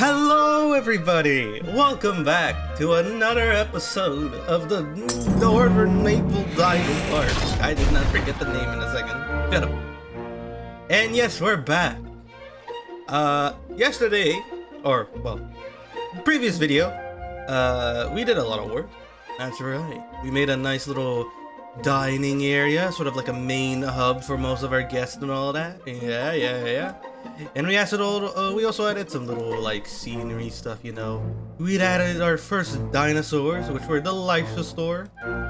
Hello everybody! Welcome back to another episode of the Northern Maple Dino Park. I did not forget the name in a second. Shut up. And yes, we're back. Yesterday, or well, previous video, we did a lot of work. That's right. We made a nice little dining area, sort of like a main hub for most of our guests and all that. Yeah. And we also added some little like scenery stuff, you know. We'd added our first dinosaurs, which were the Life-Store,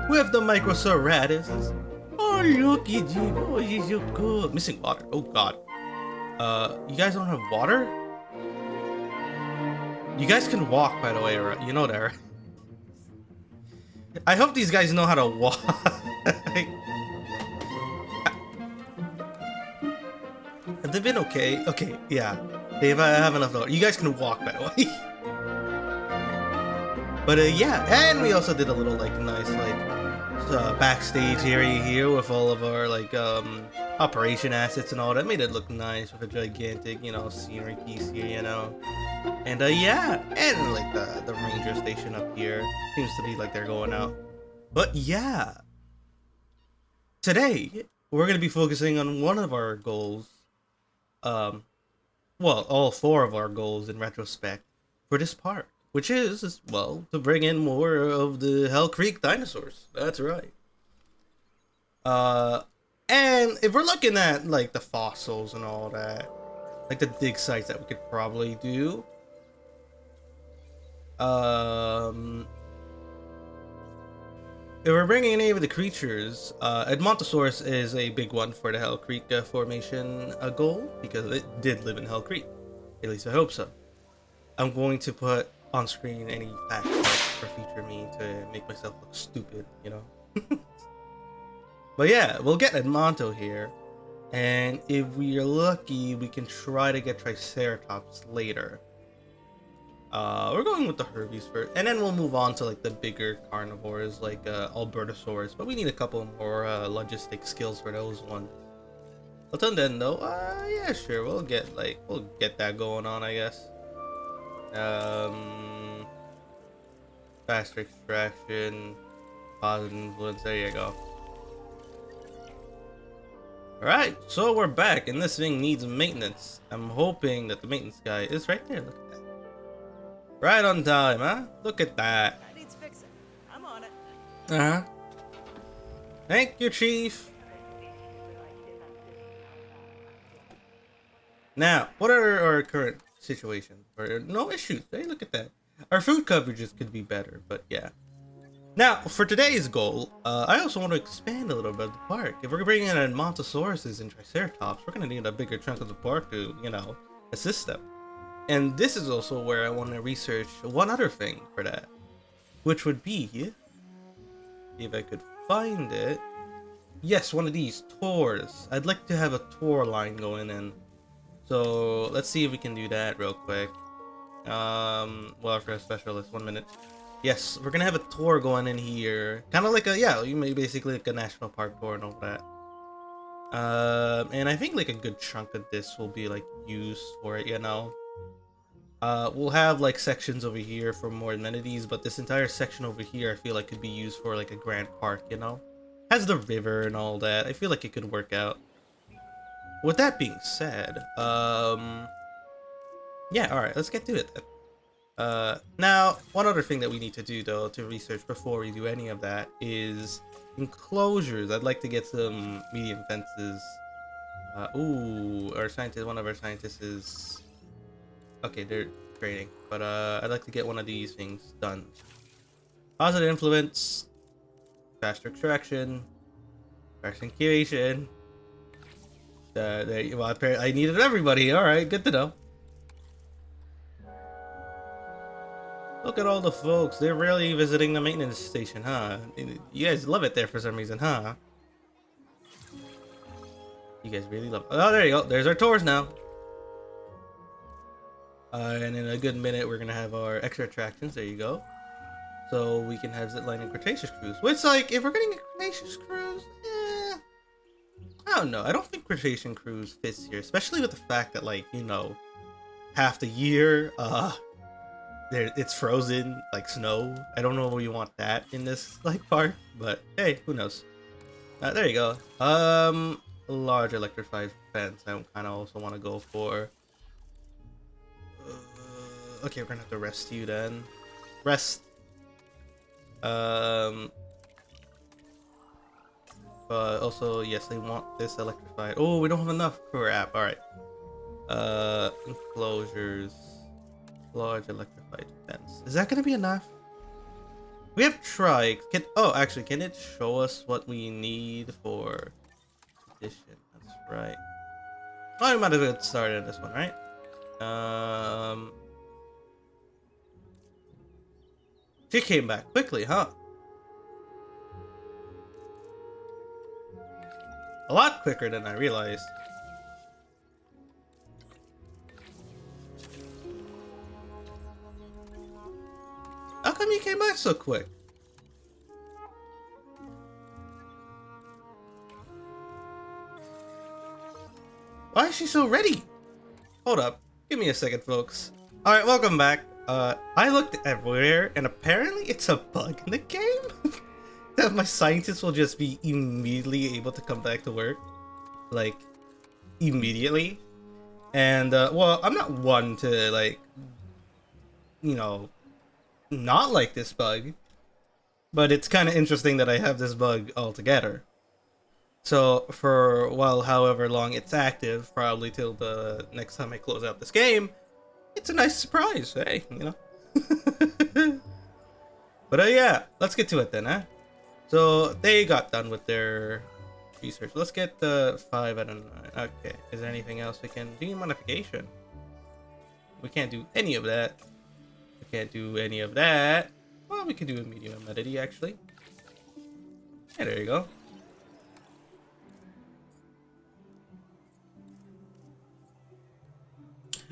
with the Microceratops. Oh look at you, oh you're so cool. Missing water, oh god. You guys don't have water? You guys can walk, by the way, right? You know that, right? I hope these guys know how to walk. Have they been okay? Okay, yeah. They have enough water. You guys can walk, by the way. But yeah, and we also did a little like nice like backstage area here with all of our like operation assets and all that. Made it look nice with a gigantic, you know, scenery piece here, you know. And yeah, and like the ranger station up here seems to be like they're going out. But yeah, today we're gonna be focusing on one of our goals. Well, all four of our goals in retrospect for this park, which is, well, to bring in more of the Hell Creek dinosaurs. That's right. And if we're looking at like the fossils and all that, like the dig sites that we could probably do, if we're bringing any of the creatures, Edmontosaurus is a big one for the Hell Creek formation goal, because it did live in Hell Creek. At least I hope so. I'm going to put on screen any facts for future me to make myself look stupid, you know? But yeah, we'll get Edmonto here. And if we are lucky, we can try to get Triceratops later. We're going with the HERBIs first, and then we'll move on to like the bigger carnivores like Albertosaurus, but we need a couple more logistic skills for those ones. Until then though, yeah, sure, we'll get that going on, I guess. Faster extraction, positive influence, there you go. Alright, so we're back, and this thing needs maintenance. I'm hoping that the maintenance guy is right there, look at that. Right on time, huh? Look at that. That needs fixing. I'm on it. Uh-huh. Thank you, Chief. Now, what are our current situations? No issues. Hey, look at that. Our food coverages could be better, but yeah. Now, for today's goal, I also want to expand a little bit of the park. If we're bringing in Montosauruses and Triceratops, we're going to need a bigger chunk of the park to, you know, assist them. And this is also where I want to research one other thing for that, which would be, if I could find it, yes, one of these tours. I'd like to have a tour line going in, so let's see if we can do that real quick. Welfare specialist, 1 minute. Yes, we're gonna have a tour going in here, kind of like a, yeah, you may basically like a national park tour and all that. And I think like a good chunk of this will be like used for it, you know. We'll have like sections over here for more amenities, but this entire section over here I feel like could be used for like a grand park, you know? Has the river and all that. I feel like it could work out. With that being said, yeah, alright, let's get to it then. Now, one other thing that we need to do though, to research before we do any of that, is enclosures. I'd like to get some medium fences. Ooh, one of our scientists is... Okay, they're trading, but I'd like to get one of these things done. Positive influence, faster extraction, faster incubation. Well, apparently I needed everybody. All right, good to know. Look at all the folks. They're really visiting the maintenance station, huh? You guys love it there for some reason, huh? You guys really love it. Oh, there you go. There's our tours now. And in a good minute, we're gonna have our extra attractions. There you go. So we can have zipline and Cretaceous cruise. Which, like, if we're getting a Cretaceous cruise, I don't know. I don't think Cretaceous cruise fits here, especially with the fact that, like, you know, half the year. It's frozen like snow. I don't know where you want that in this like park, but hey, who knows? There you go. Large electrified fence. I kind of also want to go for. Okay, we're gonna have to rest you then. Rest. But also, yes, they want this electrified. Oh, we don't have enough. Crap. All right. Enclosures. Large electrified fence. Is that gonna be enough? We have tried. Actually, can it show us what we need for addition? That's right. Oh, we might as well get started on this one, right? She came back quickly, huh? A lot quicker than I realized. How come you came back so quick? Why is she so ready? Hold up. Give me a second, folks. Alright, welcome back. I looked everywhere, and apparently it's a bug in the game. That my scientists will just be immediately able to come back to work. Like, immediately. And, well, I'm not one to, like, you know, not like this bug. But it's kind of interesting that I have this bug altogether. So, for, well, however long it's active, probably till the next time I close out this game, it's a nice surprise, hey, you know? But, yeah, let's get to it then, huh? So, they got done with their research. Let's get the 5 out of 9. Okay, is there anything else we can do? Modification. We can't do any of that. We can't do any of that. Well, we can do a medium amidity, actually. Yeah, there you go.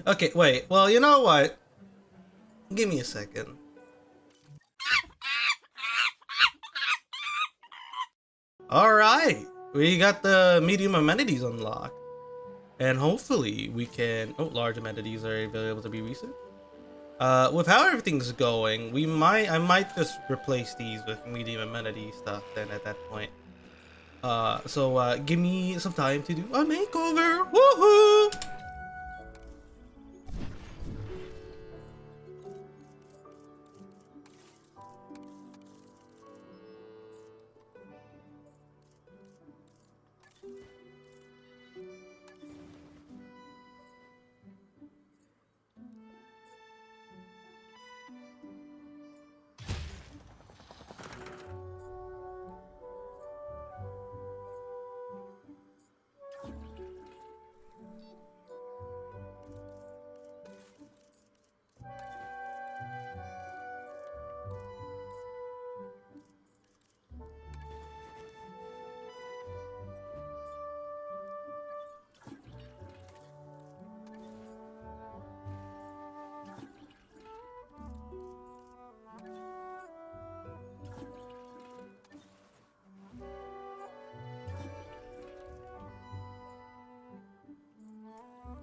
Okay, wait. Well, you know what? Give me a second. Alright! We got the medium amenities unlocked. And hopefully we can... Oh, large amenities are available to be researched. With how everything's going, I might just replace these with medium amenity stuff then at that point. So give me some time to do a makeover! Woohoo!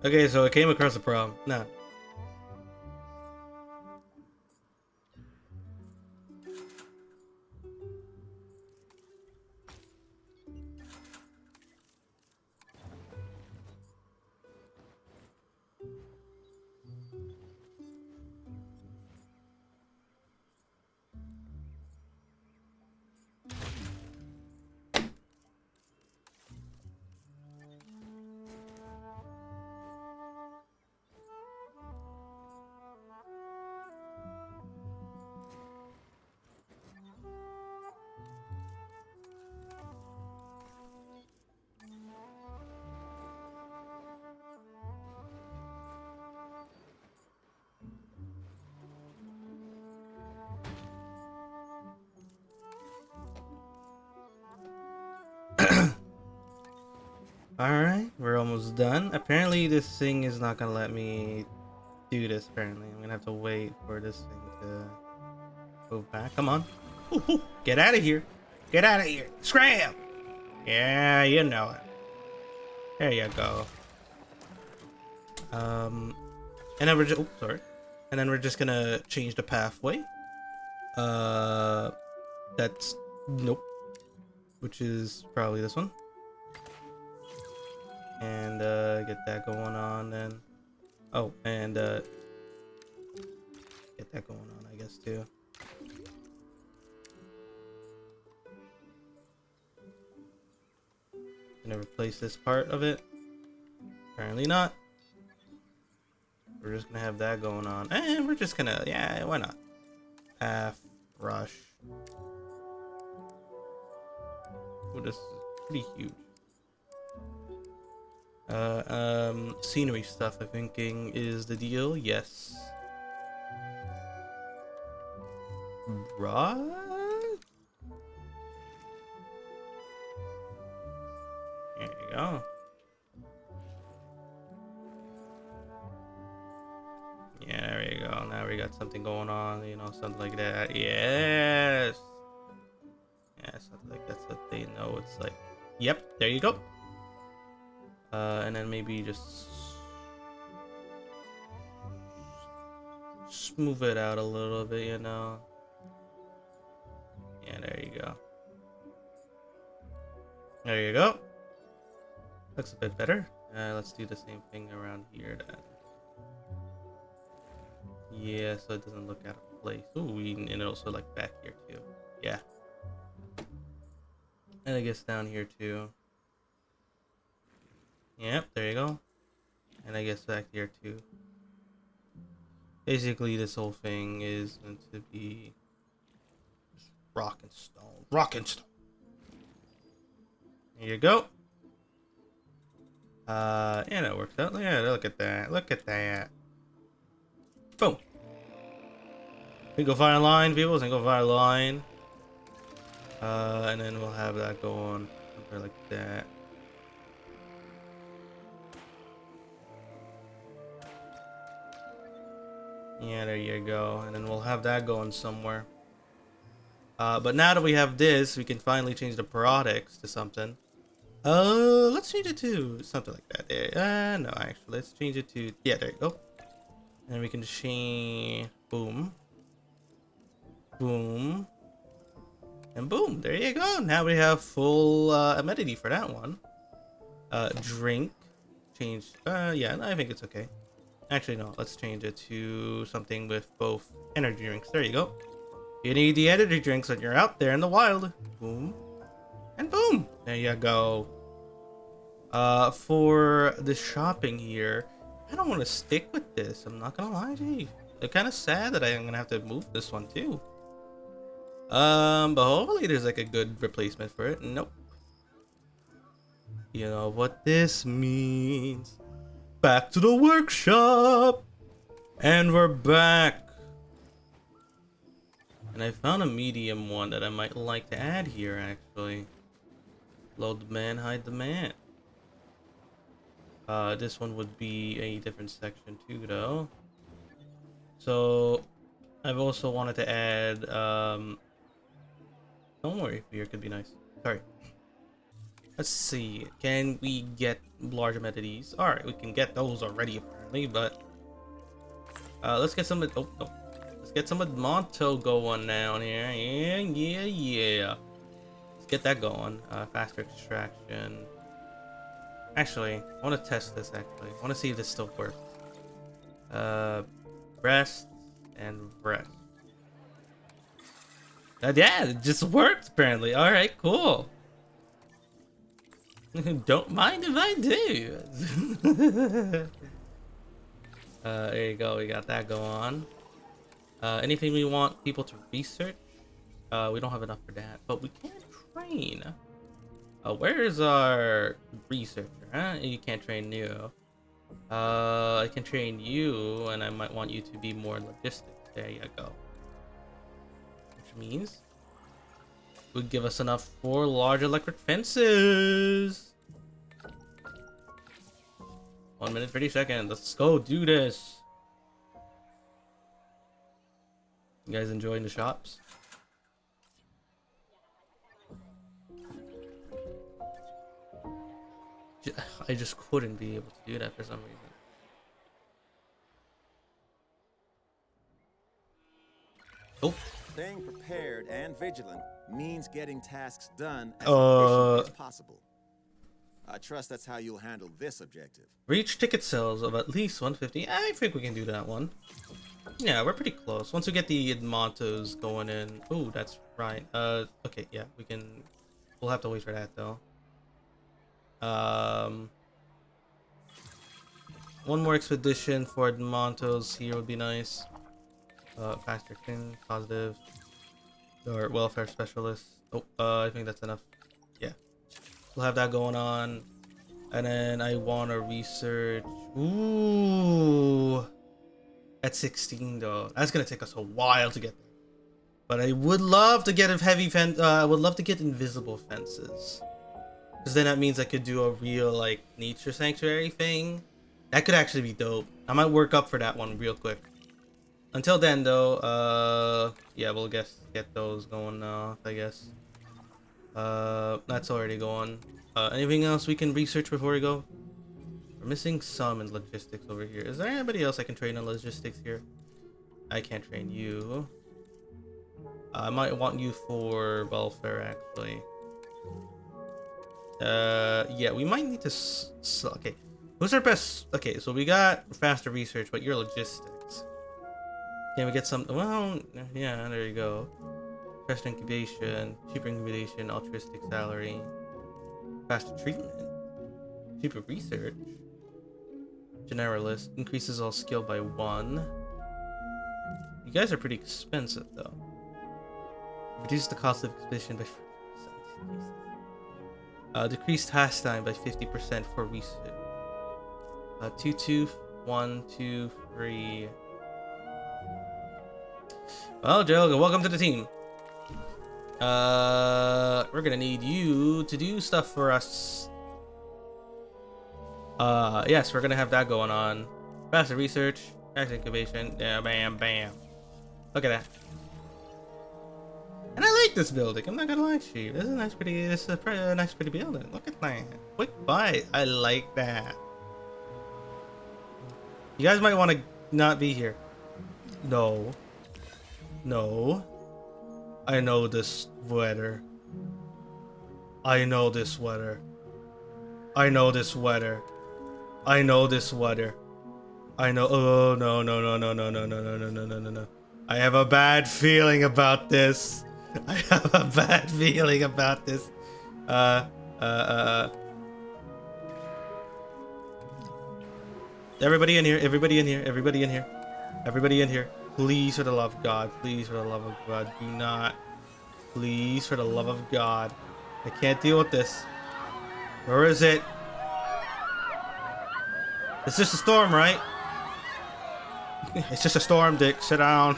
Okay, so I came across a problem. Nah. Alright, we're almost done. Apparently this thing is not gonna let me do this, apparently. I'm gonna have to wait for this thing to move back. Come on. Ooh, get out of here. Get out of here. Scram! Yeah, you know it. There you go. And then we're just, oh, sorry. And then we're just gonna change the pathway. That's, nope. Which is probably this one. And, get that going on then. Oh, and, get that going on, I guess, too. Gonna replace this part of it. Apparently not. We're just gonna have that going on. And we're just gonna, yeah, why not? Half brush. Ooh, this is pretty huge. Scenery stuff, I'm thinking, is the deal. Yes. Brush? There you go. Yeah, there you go. Now we got something going on, you know, something like that. Yes. Yeah, something like that's what they know it's like. Yep, there you go. And then maybe just smooth it out a little bit, you know. Yeah, there you go. There you go. Looks a bit better. Let's do the same thing around here then. Yeah, so it doesn't look out of place. Ooh, and also like back here too. Yeah. And I guess down here too. Yep, there you go. And I guess back here too. Basically, this whole thing is meant to be just rock and stone. Rock and stone. There you go. Yeah, that works out. Yeah, look at that. Look at that. Boom. Single file line, people. Single file line. And then we'll have that go on somewhere like that. Yeah, there you go. And then we'll have that going somewhere. But now that we have this, we can finally change the products to something. Let's change it to something like that. There. No, actually, let's change it to, yeah, there you go. And we can change, boom, boom, and boom. There you go. Now we have full amenity for that one. Drink, change. Yeah, I think it's okay. Actually, no. Let's change it to something with both energy drinks. There you go. You need the energy drinks when you're out there in the wild. Boom, and boom. There you go. For the shopping here, I don't want to stick with this. I'm not gonna lie to you. It's kind of sad that I'm gonna have to move this one too. But hopefully there's like a good replacement for it. Nope. You know what this means? Back to the workshop, and we're back. And I found a medium one that I might like to add here. Actually, load the man, hide the man. This one would be a different section too, though. So, I've also wanted to add, don't worry, here could be nice. Sorry. Let's see, can we get large amenities? Alright, we can get those already, apparently, but, let's get some, oh, no. Let's get some Monto going down here. Yeah. Let's get that going. Faster extraction. Actually, I want to test this, actually. I want to see if this still works. Rest and rest. Yeah, it just worked, apparently. Alright, cool. Don't mind if I do. There you go, we got that going on. Anything we want people to research? We don't have enough for that, but we can train. Where is our researcher? Huh? You can't train you. I can train you, and I might want you to be more logistics. There you go. Which means would give us enough for large electric fences. 1 minute 30 seconds. Let's go do this. You guys enjoying the shops? I just couldn't be able to do that for some reason. Oh. Staying prepared and vigilant means getting tasks done as Uh. efficiently as possible. I trust that's how you'll handle this objective. Reach ticket sales of at least 150. I think we can do that one. Yeah, we're pretty close. Once we get the Edmontos going in. Oh, that's right. Okay, yeah, we can. We'll have to wait for that though. One more expedition for Edmontos here would be nice. Faster kin, positive, or welfare specialist. Oh, I think that's enough. Yeah, we'll have that going on, and then I want to research. Ooh, at 16 though, that's gonna take us a while to get there. But I would love to get a heavy fence. I would love to get invisible fences, because then that means I could do a real like nature sanctuary thing. That could actually be dope. I might work up for that one real quick. Until then, though, yeah, we'll get those going now, I guess. That's already going. Anything else we can research before we go? We're missing some in logistics over here. Is there anybody else I can train in logistics here? I can't train you. I might want you for welfare, actually. Yeah, we might need to. Okay, who's our best? Okay, so we got faster research, but your logistics. Can we get some? Well, yeah, there you go. Faster incubation, cheaper incubation, altruistic salary, faster treatment, cheaper research, generalist, increases all skill by 1. You guys are pretty expensive though. Reduce the cost of expedition by 50%. Decrease task time by 50% for research. 2, 2, 1, 2, 3. Well, Joe, welcome to the team. We're gonna need you to do stuff for us. Yes, we're gonna have that going on. Faster research, faster incubation. Yeah, bam, bam. Look at that. And I like this building. I'm not gonna lie to you. This is a nice, pretty. This is a nice, pretty building. Look at that. Quick buy. I like that. You guys might want to not be here. No. No. I know this weather. I know this weather. I know this weather. I know this weather. I know. Oh no no no no no no no no no no no no no. I have a bad feeling about this. I have a bad feeling about this. Everybody in here. Everybody in here. Everybody in here. Everybody in here. Please, for the love of God. Please, for the love of God. Do not. Please, for the love of God. I can't deal with this. Where is it? It's just a storm, right? It's just a storm, Dick. Sit down.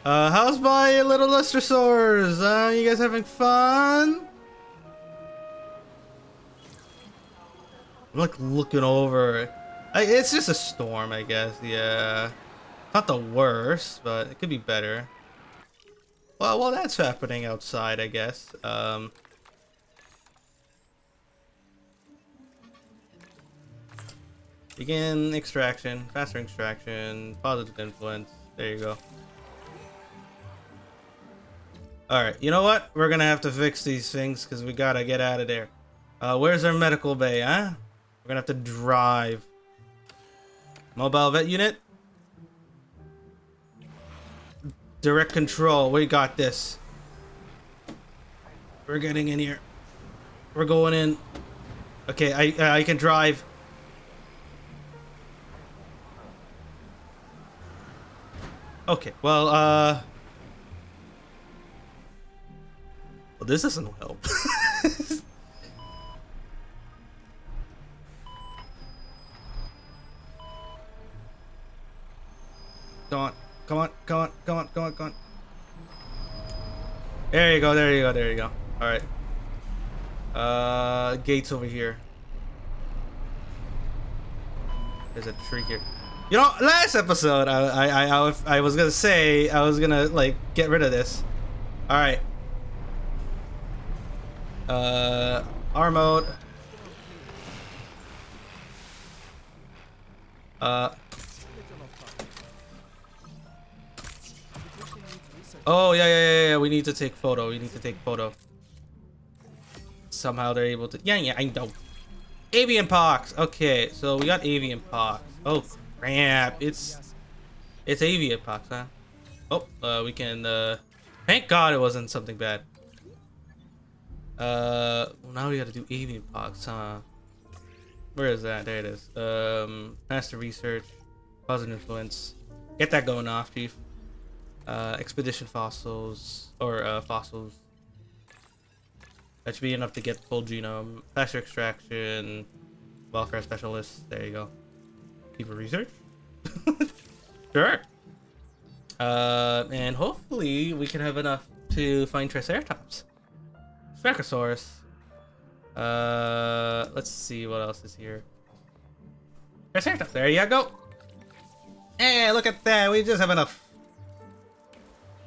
How's my little Lustersaurs? You guys having fun? I'm like looking over. It's just a storm, I guess. Yeah. Not the worst, but it could be better. Well, that's happening outside, I guess. Begin extraction, faster extraction, positive influence. There you go. Alright, you know what? We're gonna have to fix these things because we gotta get out of there. Where's our medical bay, huh? We're gonna have to drive. Mobile vet unit? Direct control, we got this. We're getting in here. We're going in. Okay, I can drive. Okay, well, this doesn't help. Come on, come on, come on, come on, come on, come on. There you go, there you go, there you go. Alright. Gates over here. There's a tree here. You know, last episode, I was gonna say, I was gonna, like, get rid of this. Alright. R mode. Oh, yeah. We need to take photo. We need to take photo. Somehow they're able to. Yeah, I know. Avian pox. Okay, so we got avian pox. Oh, crap. It's avian pox, huh? Oh, we can, thank God it wasn't something bad. Well, now we gotta do avian pox, huh? Where is that? There it is. Master research, positive influence. Get that going off, chief. Expedition fossils or fossils. That should be enough to get full genome. Faster extraction. Welfare specialist. There you go. People research. Sure. And hopefully we can have enough to find Triceratops. Strachosaurus. Let's see what else is here. Triceratops. There you go. Hey, look at that. We just have enough.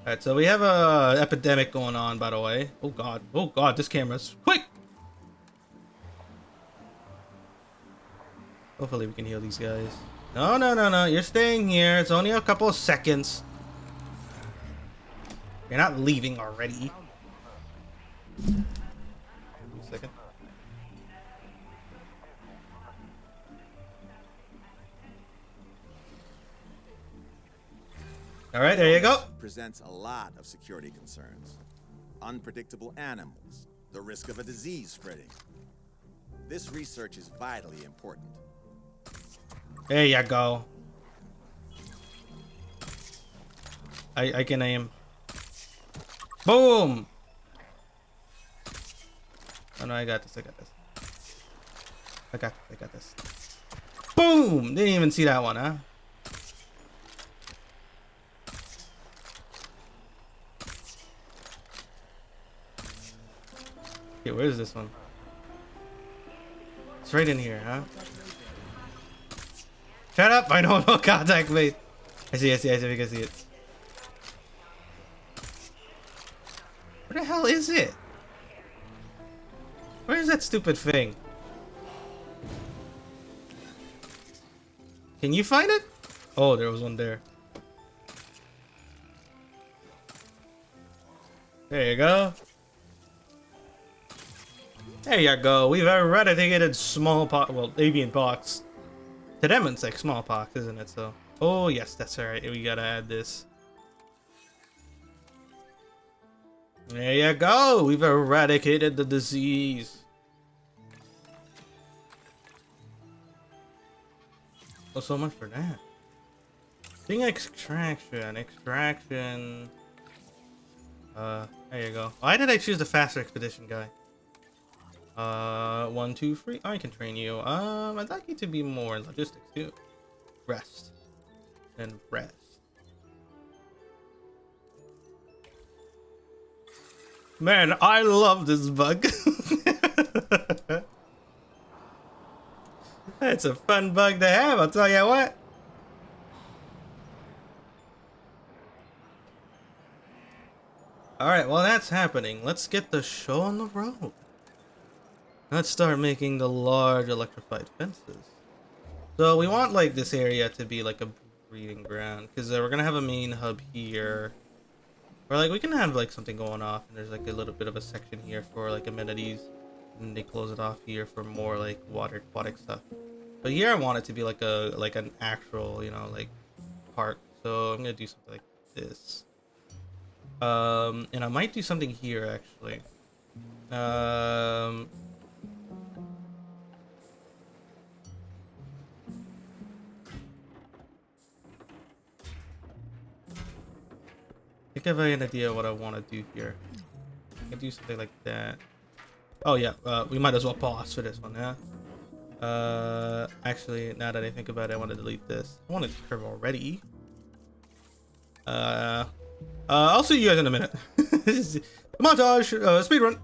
Alright, so we have a epidemic going on, by the way. Oh god, this camera's quick! Hopefully we can heal these guys. No, you're staying here. It's only a couple of seconds. You're not leaving already. Give me a second. Alright, there you go. Presents a lot of security concerns. Unpredictable animals, the risk of a disease spreading. This research is vitally important. There you go. I can aim. Boom! Oh no, I got this. I got this. Boom! Didn't even see that one, huh? Okay, where is this one? It's right in here, huh? Shut up! I don't know contact mate. I see, we can see it. Where the hell is it? Where is that stupid thing? Can you find it? Oh, there was one there. There you go. There you go. We've eradicated smallpox. Well, avian pox. To them, it's like smallpox, isn't it? So, oh yes, that's alright. We gotta add this. There you go. We've eradicated the disease. Oh, so much for that. Thing extraction. There you go. Why did I choose the faster expedition guy? 1, 2, 3. I can train you. I'd like you to be more logistics too. Rest. And rest. Man, I love this bug. It's a fun bug to have, I'll tell you what. Alright, while that's happening, let's get the show on the road. Let's start making the large electrified fences. So we want like this area to be like a breeding ground, because we're gonna have a main hub here. Or like we can have like something going off, and there's like a little bit of a section here for like amenities, and they close it off here for more like water aquatic stuff. But here I want it to be like an actual, you know, like park. So I'm gonna do something like this. And I might do something here actually. I think I have an idea of what I want to do here. I can do something like that. Oh yeah, we might as well pause for this one, yeah? Actually, now that I think about it, I want to delete this. I want to curve already. I'll see you guys in a minute. Montage, speedrun.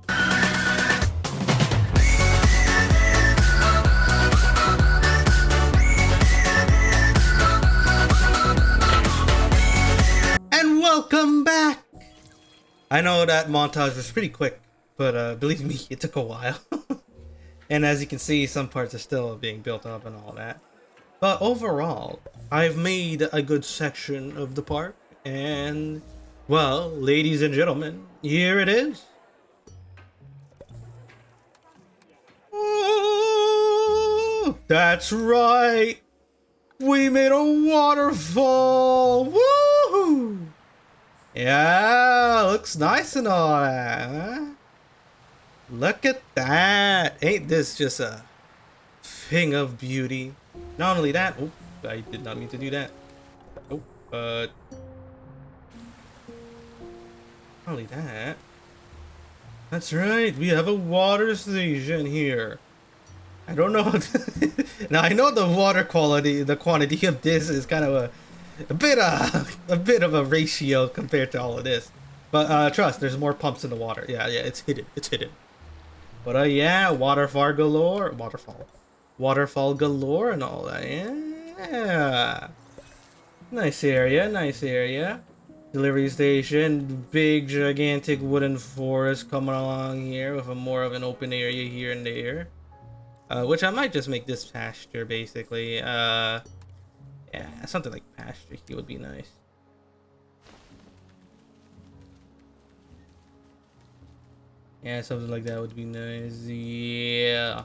And welcome back. I know that montage was pretty quick, but believe me, it took a while. And as you can see, some parts are still being built up and all that. But overall, I've made a good section of the park, and Well, ladies and gentlemen, here it is. Oh, that's right. We made a waterfall. Woohoo! Yeah, looks nice and all that, huh? Look at that. Ain't this just a thing of beauty? Not only that, oh, I did not mean to do that. Oh, not only that. That's right, we have a water station here. I don't know. Now I know the water quality, the quantity of this is kind of a bit of a ratio compared to all of this. But trust, there's more pumps in the water. Yeah, it's hidden. It's hidden. But yeah, waterfall galore, waterfall galore, and all that. Yeah, nice area, nice area. Delivery station, big gigantic wooden forest coming along here with a more of an open area here and there. Which I might just make this pasture basically. Yeah, something like pasture here would be nice. Yeah, something like that would be nice. Yeah.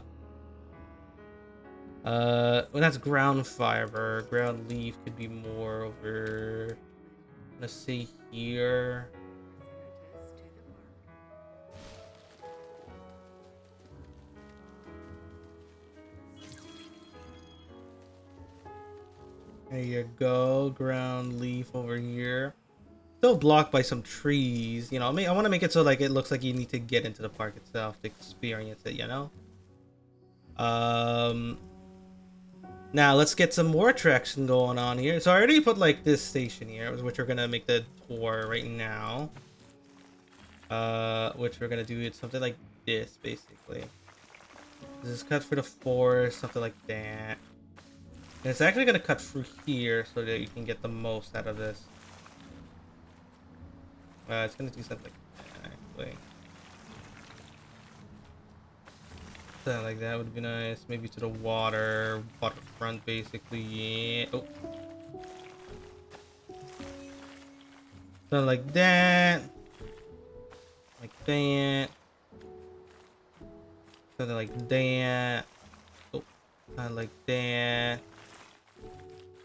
Well, that's ground fiber. Ground leaf could be more over. Let's see here. There you go. Ground leaf over here. Still blocked by some trees. You know, I want to make it so like it looks like you need to get into the park itself to experience it. You know. Now let's get some more attraction going on here. So I already put like this station here, which we're gonna make the tour right now. Which we're gonna do something like this basically. This is cut for the forest, something like that. And it's actually gonna cut through here so that you can get the most out of this. It's gonna do something like that actually. Something like that would be nice. Maybe to the waterfront basically. Yeah. Oh. Something like that. Like that. Something like that. Oh. Something like that.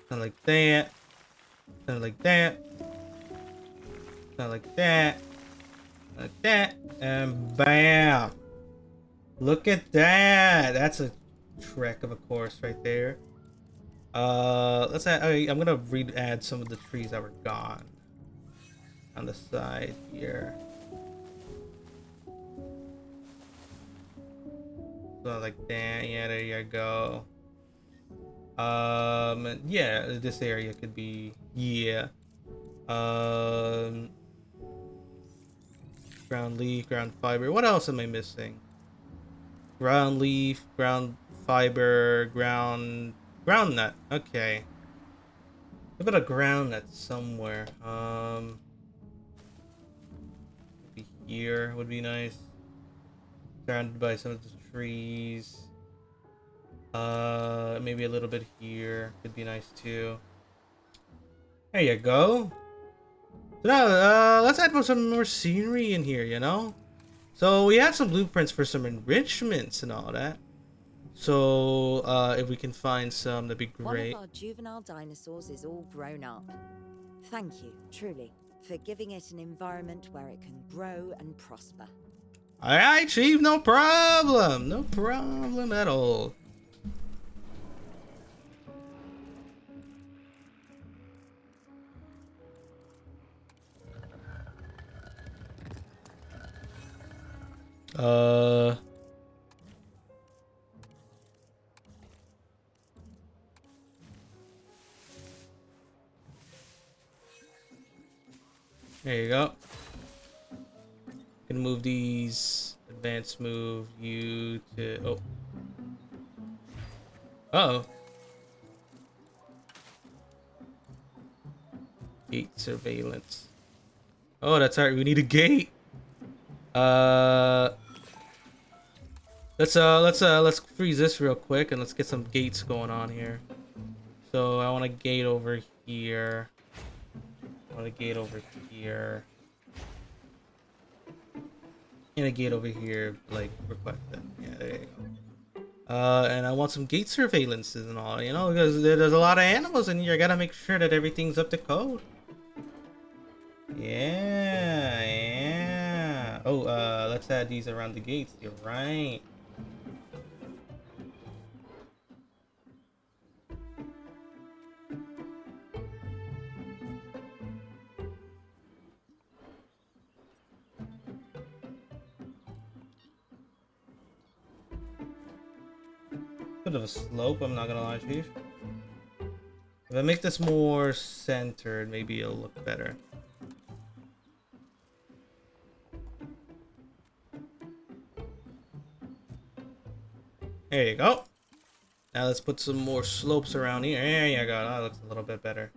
Something like that. Something like that. Something like that. Like that. And bam. Look at that! That's a trek of a course right there. Let's add. I'm gonna add some of the trees that were gone on the side here. So like that. Yeah, there you go. Yeah, this area could be. Yeah. Ground leaf, ground fiber. What else am I missing? Ground leaf, ground fiber, ground nut. Okay. A bit of ground nut somewhere. Maybe here would be nice. Surrounded by some of the trees. Maybe a little bit here could be nice too. There you go. So now, let's add some more scenery in here, you know? So we have some blueprints for some enrichments and all that. So if we can find some, that'd be great. One of our juvenile dinosaurs is all grown up. Thank you, truly, for giving it an environment where it can grow and prosper. Alright, Chief, no problem. No problem at all. There you go. Can move these. Advanced move you to. Oh. Uh oh. Gate surveillance. Oh, that's right. We need a gate. Let's freeze this real quick and let's get some gates going on here. So I want a gate over here. want a gate over here. And a gate over here, like requested. Yeah, there you go. And I want some gate surveillance and all, you know, because there's a lot of animals in here. I gotta make sure that everything's up to code. Yeah, yeah. Oh, let's add these around the gates. You're right. Bit of a slope, I'm not gonna lie, Chief. If I make this more centered, maybe it'll look better. There you go. Now let's put some more slopes around here. There you go. That looks a little bit better.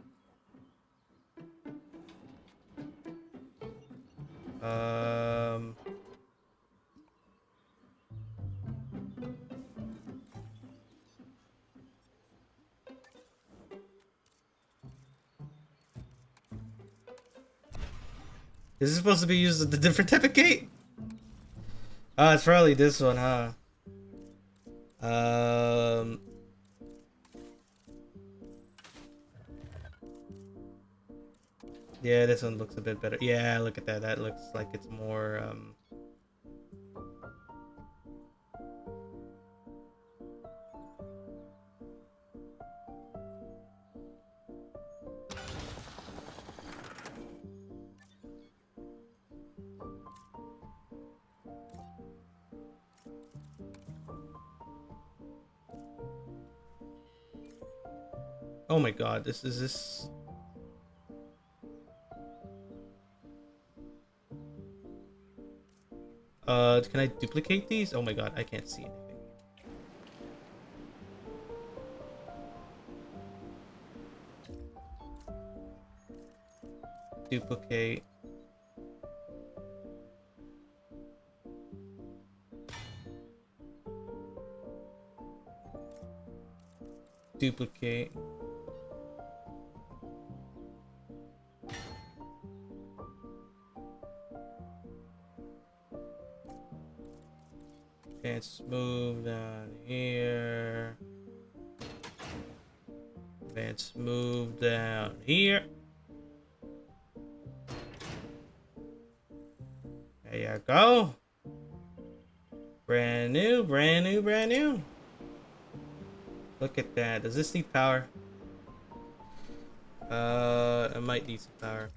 Is this supposed to be used as a different type of gate? Oh, it's probably this one, huh? Yeah, this one looks a bit better. Yeah, look at that. That looks like it's more, oh my god, this is this. Can I duplicate these? Oh my god, I can't see anything. Duplicate. Duplicate. And smooth down here. And smooth down here. There you go. Brand new, brand new, brand new. Look at that. Does this need power? It might need some power.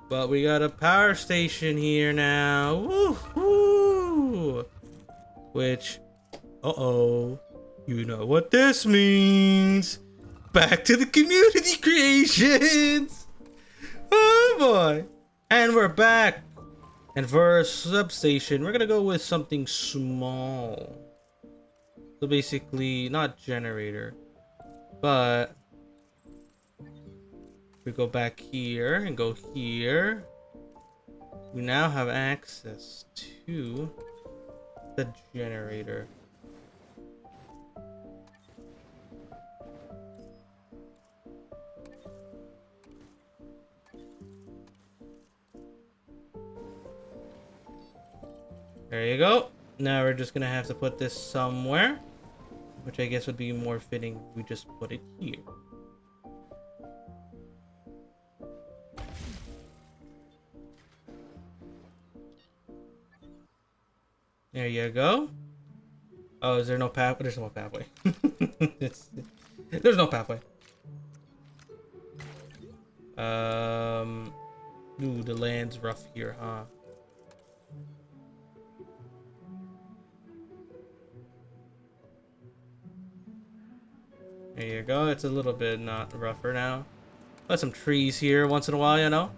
But we got a power station here now. Woo-hoo! Which, uh-oh, you know what this means. Back to the community creations. Oh boy. And we're back. And for our substation, we're gonna go with something small. So basically, not generator, but we go back here and go here. We now have access to the generator. There you go. Now we're just gonna have to put this somewhere, which I guess would be more fitting. We just put it here. There you go. Oh, is there no path? There's no pathway. There's no pathway. Ooh, the land's rough here, huh? There you go. It's a little bit not rougher now. Got some trees here once in a while, you know?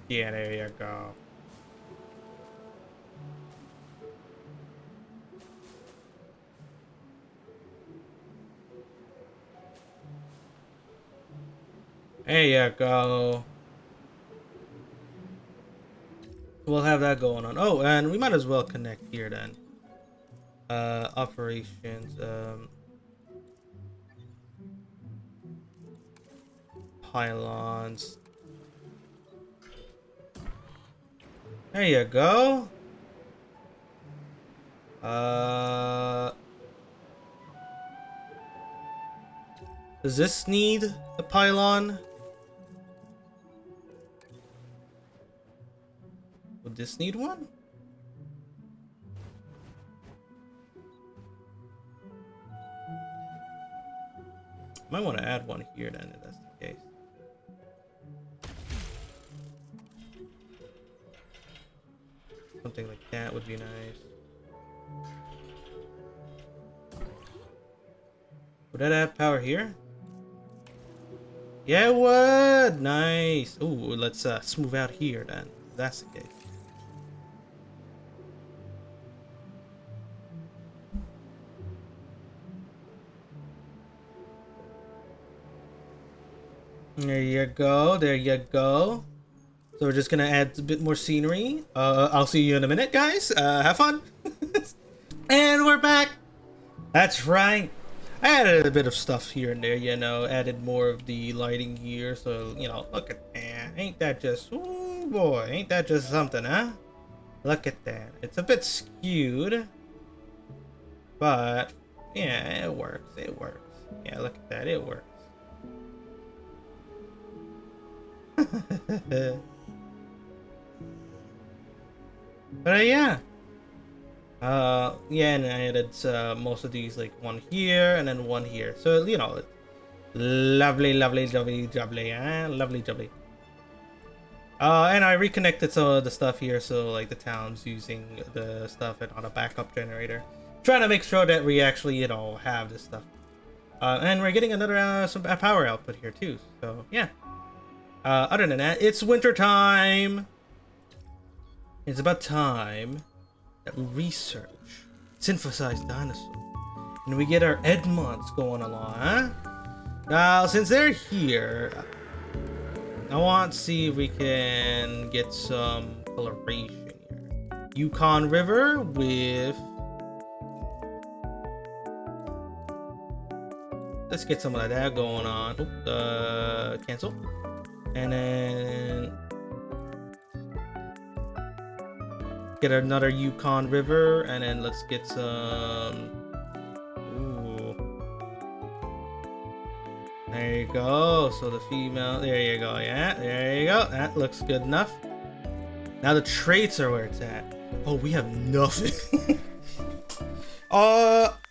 Yeah, there you go. There you go. We'll have that going on. Oh, and we might as well connect here then. Operations. pylons. There you go. Does this need a pylon? Would this need one? Might want to add one here then, if that's the case. Something like that would be nice. Would that add power here? Yeah, it would! Nice! Ooh, let's smooth out here then. If that's the case. There you go, there you go. So we're just gonna add a bit more scenery. I'll see you in a minute, guys. Have fun. And we're back. That's right. I added a bit of stuff here and there, you know, added more of the lighting here. So, you know, look at that. Ain't that just, ooh boy, ain't that just something, huh? Look at that. It's a bit skewed, but yeah, it works. It works. Yeah, look at that. It works. But yeah. Yeah, and I added most of these, like one here and then one here. So, you know, lovely, lovely, lovely, lovely, lovely, lovely. And I reconnected some of the stuff here, so like the town's using the stuff and on a backup generator. Trying to make sure that we actually, you know, have this stuff. And we're getting another some power output here too. So yeah. Other than that, it's winter time. It's about time that we research synthesized dinosaurs, and we get our Edmonds going along, huh? Now, since they're here, I want to see if we can get some coloration here. Yukon River with... Let's get some of that going on. Cancel. And then... get another Yukon River, and then let's get some... Ooh. There you go. So the female... There you go. Yeah, there you go. That looks good enough. Now the traits are where it's at. Oh, we have nothing.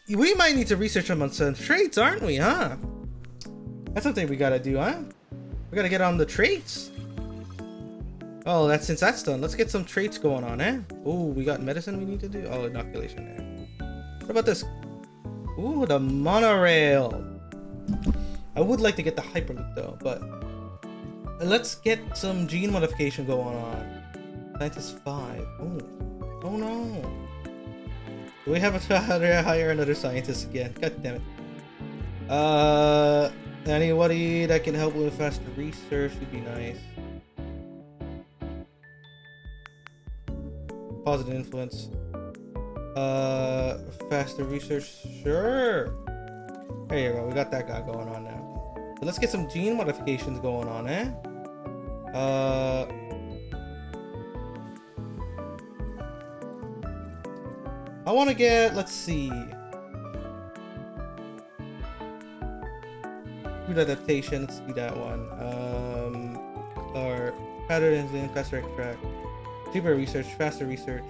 We might need to research them on some traits, aren't we, huh? That's something we gotta do, huh? We gotta get on the traits. Oh, since that's done, let's get some traits going on, eh? Oh, we got medicine we need to do? Oh, inoculation there. What about this? Ooh, the monorail. I would like to get the Hyperloop though, but let's get some gene modification going on. Scientist 5. Oh no. Do we have to hire another scientist again? God damn it. Anybody that can help with faster research would be nice. Positive influence. Faster research. Sure. There you go. We got that guy going on now. So let's get some gene modifications going on, eh? I want to get, let's see. Food adaptation, let's do that one. Or patterns in faster extract. Deeper research, faster research.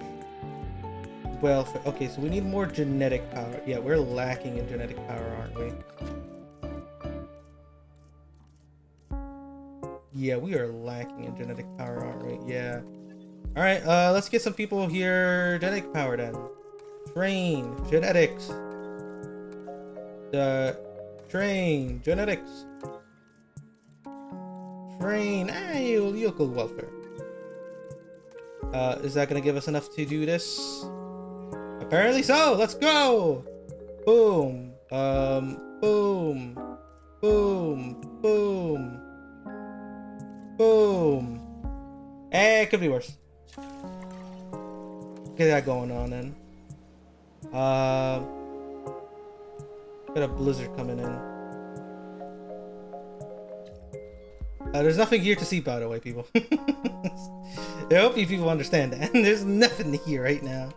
Well, okay, so we need more genetic power. Yeah, we're lacking in genetic power, aren't we? Yeah, we are lacking in genetic power, aren't we? Yeah. Alright, let's get some people here. Genetic power then. Train. Genetics. Train. Genetics. Train. Hey, local welfare. Is that gonna give us enough to do this? Apparently so. Let's go. Boom. Boom. Boom. Boom. Boom. It could be worse. Get that going on then. Got a blizzard coming in. There's nothing here to see, by the way, people. I hope you people understand that. There's nothing here right now.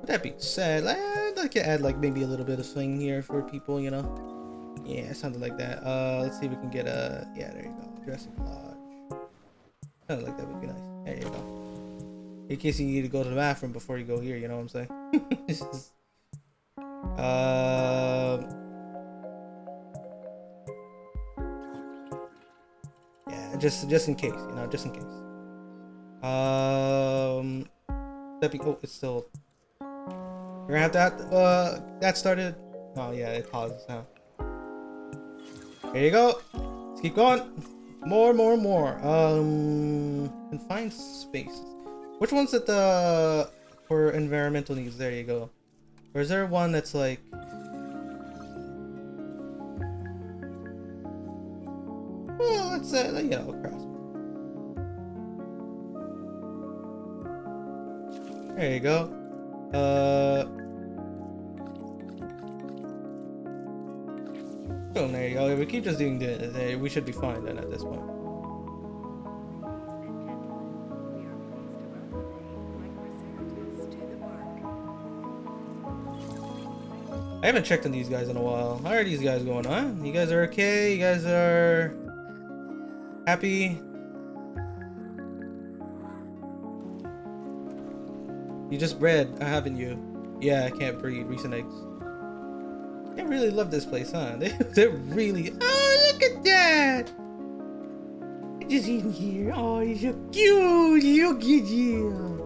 With that being said, I'd like to add like maybe a little bit of swing here for people, you know. Yeah, something like that. Let's see if we can get a yeah. There you go. Jurassic Lodge. Something like that would be nice. There you go. In case you need to go to the bathroom before you go here, you know what I'm saying? Yeah, just in case, you know, just in case. That be oh, it's still. We're gonna have that started. Oh yeah, it pauses now. There you go. Let's keep going. More. Confined spaces. Which one's at the for environmental needs? There you go. Or is there one that's like? Well, let's you know, cross. There you go. Oh, there you go. If we keep just doing this, we should be fine then at this point. I haven't checked on these guys in a while. How are these guys going on? You guys are okay? You guys are happy? You just bred, haven't you? Yeah, I can't breed recent eggs. They really love this place, huh? They're really. Oh, look at that! Just in here. Oh, he's so cute. Look at you.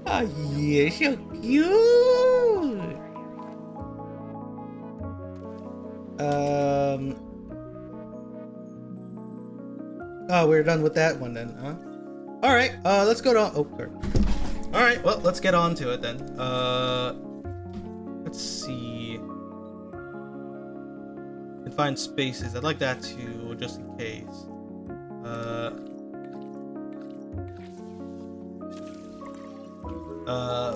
Oh yeah, so cute. Oh, we're done with that one then, huh? All right. Let's go to. Oh, sorry. All right. Well, let's get on to it then. Let's see. Confined spaces. I'd like that too, just in case.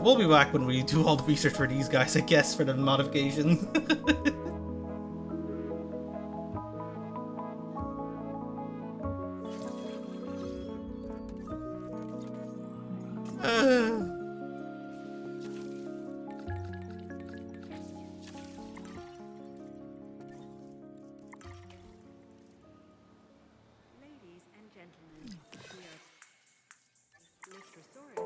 We'll be back when we do all the research for these guys, I guess, for the modifications. Ladies and gentlemen, we are Mr. Soren.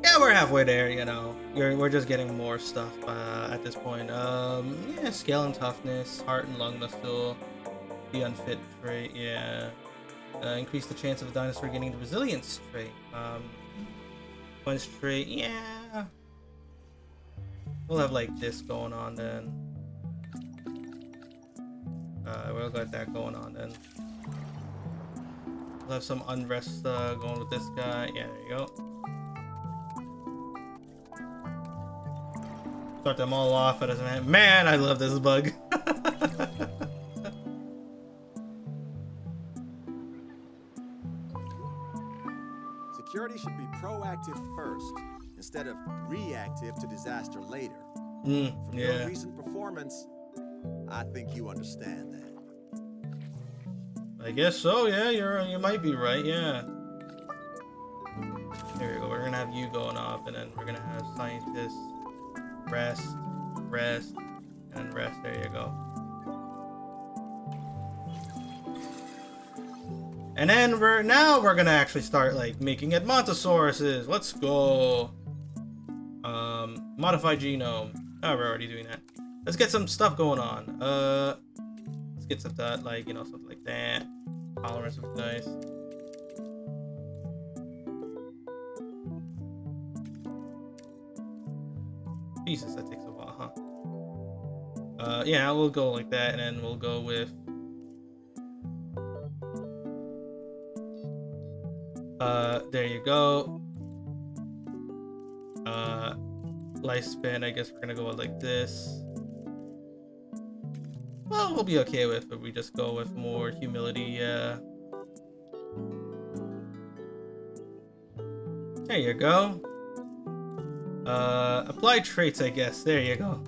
Yeah, we're halfway there, you know. We're just getting more stuff at this point. Yeah, scale and toughness, heart and lung muscle, the unfit trait, yeah. Increase the chance of a dinosaur getting the resilience trait. Punch trait, yeah. We'll have like this going on then. We'll got that going on then. We'll have some unrest going with this guy. Yeah, there you go. Start them all off at a man. I love this bug. Security should be proactive first, instead of reactive to disaster later. From Yeah. your recent performance, I think you understand that. I guess so. Yeah, you might be right. Yeah. Here we go. We're gonna have you going off, and then we're gonna have scientists. Rest. And rest. There you go. And then we're gonna actually start like making Edmontosauruses. Let's go. Modified genome. Oh, we're already doing that. Let's get some stuff going on. Let's get some that, like, you know, something like that. Tolerance would be nice. Jesus, that takes a while, huh? Yeah, we'll go like that, and then we'll go with there you go. Lifespan, I guess we're gonna go with like this. Well, we'll be okay with if we just go with more humility, yeah. There you go. Apply traits, I guess. There you go.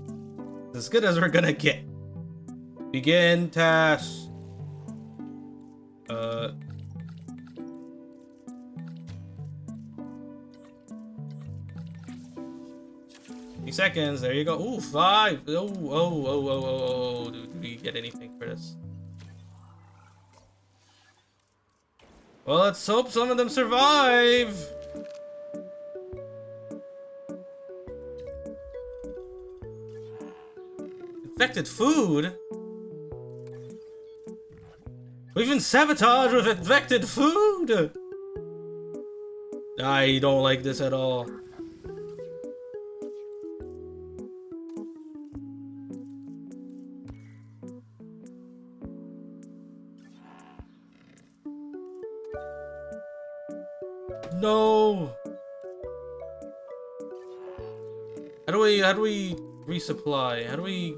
As good as we're gonna get. Begin task. 50 seconds. There you go. Ooh, 5. Oh. Do we get anything for this? Well, let's hope some of them survive. Infected food? We've been sabotaged with infected food! I don't like this at all. No! How do we resupply? How do we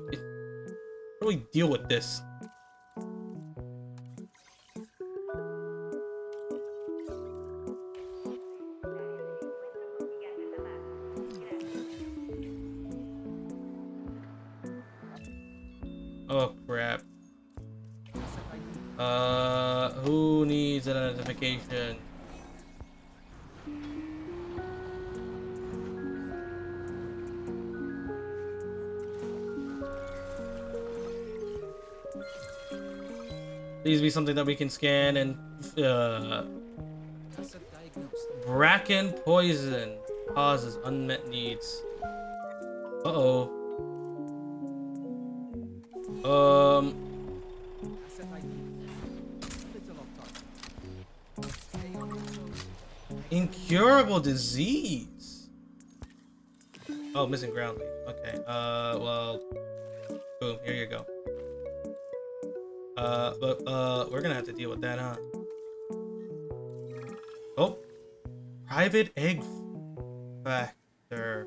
deal with this? Oh crap. Who needs an identification? Please be something that we can scan and bracken poison causes unmet needs. Uh-oh. Incurable disease. Oh, missing ground leaf. Okay. Well, boom. Here you go. But we're gonna have to deal with that, huh? Oh, private egg factor.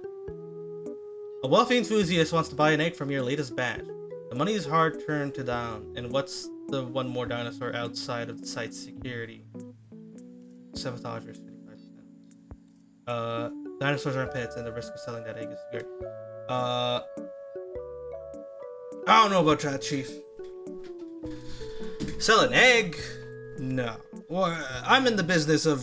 A wealthy enthusiast wants to buy an egg from your latest batch. The money is hard turned to down. And what's the one more dinosaur outside of the site's security? Sabotagers, 55%. Dinosaurs aren't pets, and the risk of selling that egg is weird. I don't know about that, Chief. Sell an egg? No. Well, I'm in the business of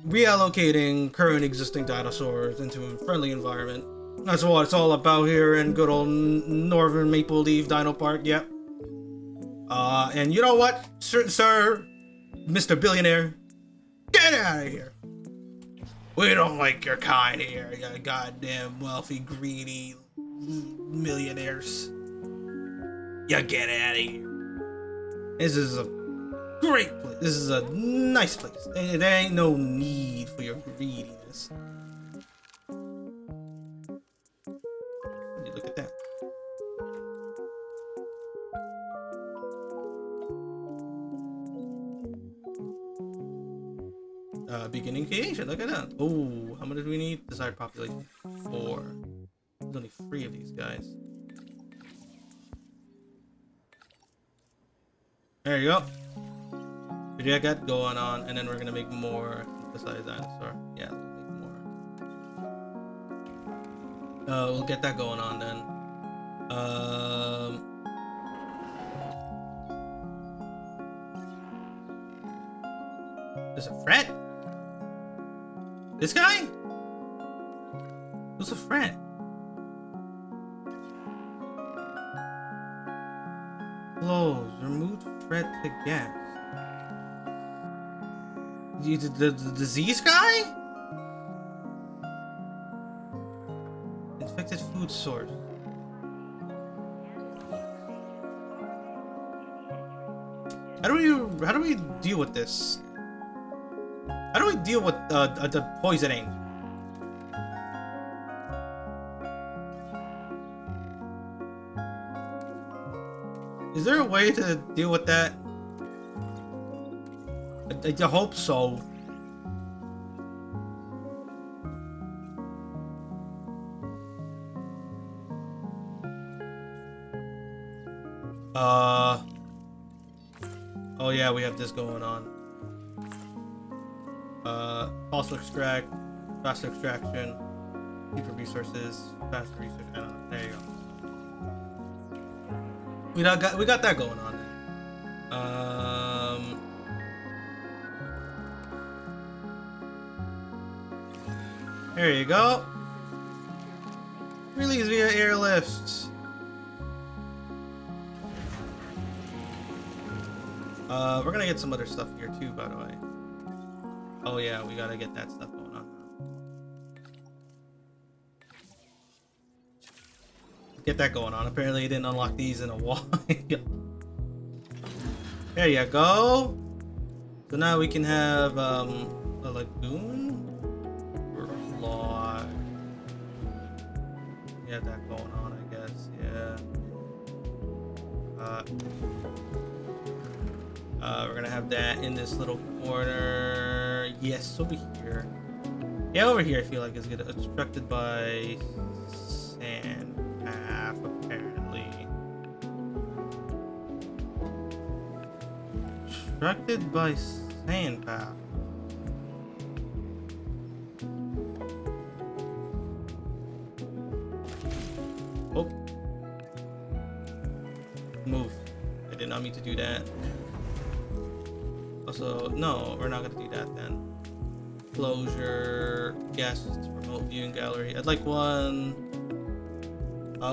reallocating current existing dinosaurs into a friendly environment. That's what it's all about here in good old Northern Maple Dino Park, yep. And you know what, sir, Mr. Billionaire? Get out of here! We don't like your kind here, you goddamn wealthy, greedy millionaires. You get out of here. This is a great place. This is a nice place. There ain't no need for your greediness. Look at that. Beginning creation. Look at that. Oh, how much do we need? Desired population 4. There's only 3 of these guys. There you go. What do you got going on? And then we're gonna make more synthesized dinosaur. Yeah, we'll make more. We'll get that going on then. There's a friend. This guy? Who's a friend? Close. Remove threat to guest. The disease guy? Infected food source. How do we deal with this? How do we deal with the poisoning? Is there a way to deal with that? I hope so. Oh yeah, we have this going on. Also extract, faster extraction, cheaper resources, faster research. I don't know. There you go. We got that going on. There you go. Release via airlift. We're gonna get some other stuff here too, by the way. Oh yeah, we gotta get that stuff going on. Get that going on. Apparently, you didn't unlock these in a while. There you go. So now we can have a lagoon. Or a log. Yeah, that going on, I guess. Yeah. We're gonna have that in this little corner. Yes, over here. Yeah, over here I feel like it's getting obstructed by sand path, apparently. Obstructed by sand path. Oh. Move. I did not mean to do that. Also, no, we're not gonna do that then. Closure, guest, remote viewing gallery. I'd like one.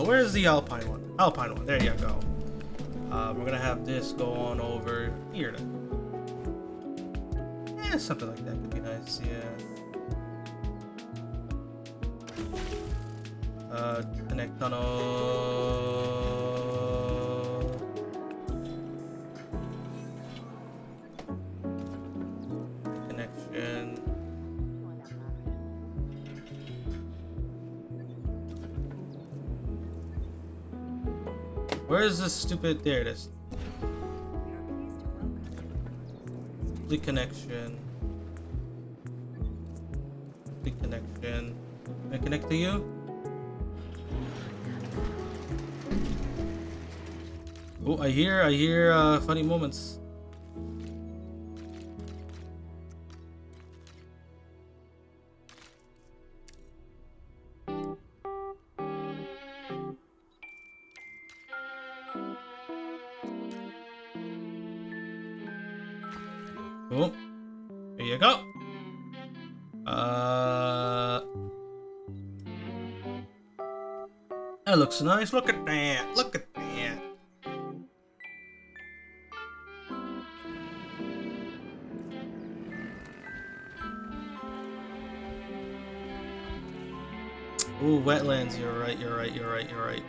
Where's the Alpine one? Alpine one, there you go. We're gonna have this go on over here then. Yeah, something like that could be nice, yeah. Connect tunnel. Where is this stupid? There it is. Complete connection. Complete connection. Can I connect to you? Oh, I hear funny moments. Oh, there you go. That looks nice. Look at that. Look at that. Ooh, wetlands. You're right. You're right. You're right. You're right.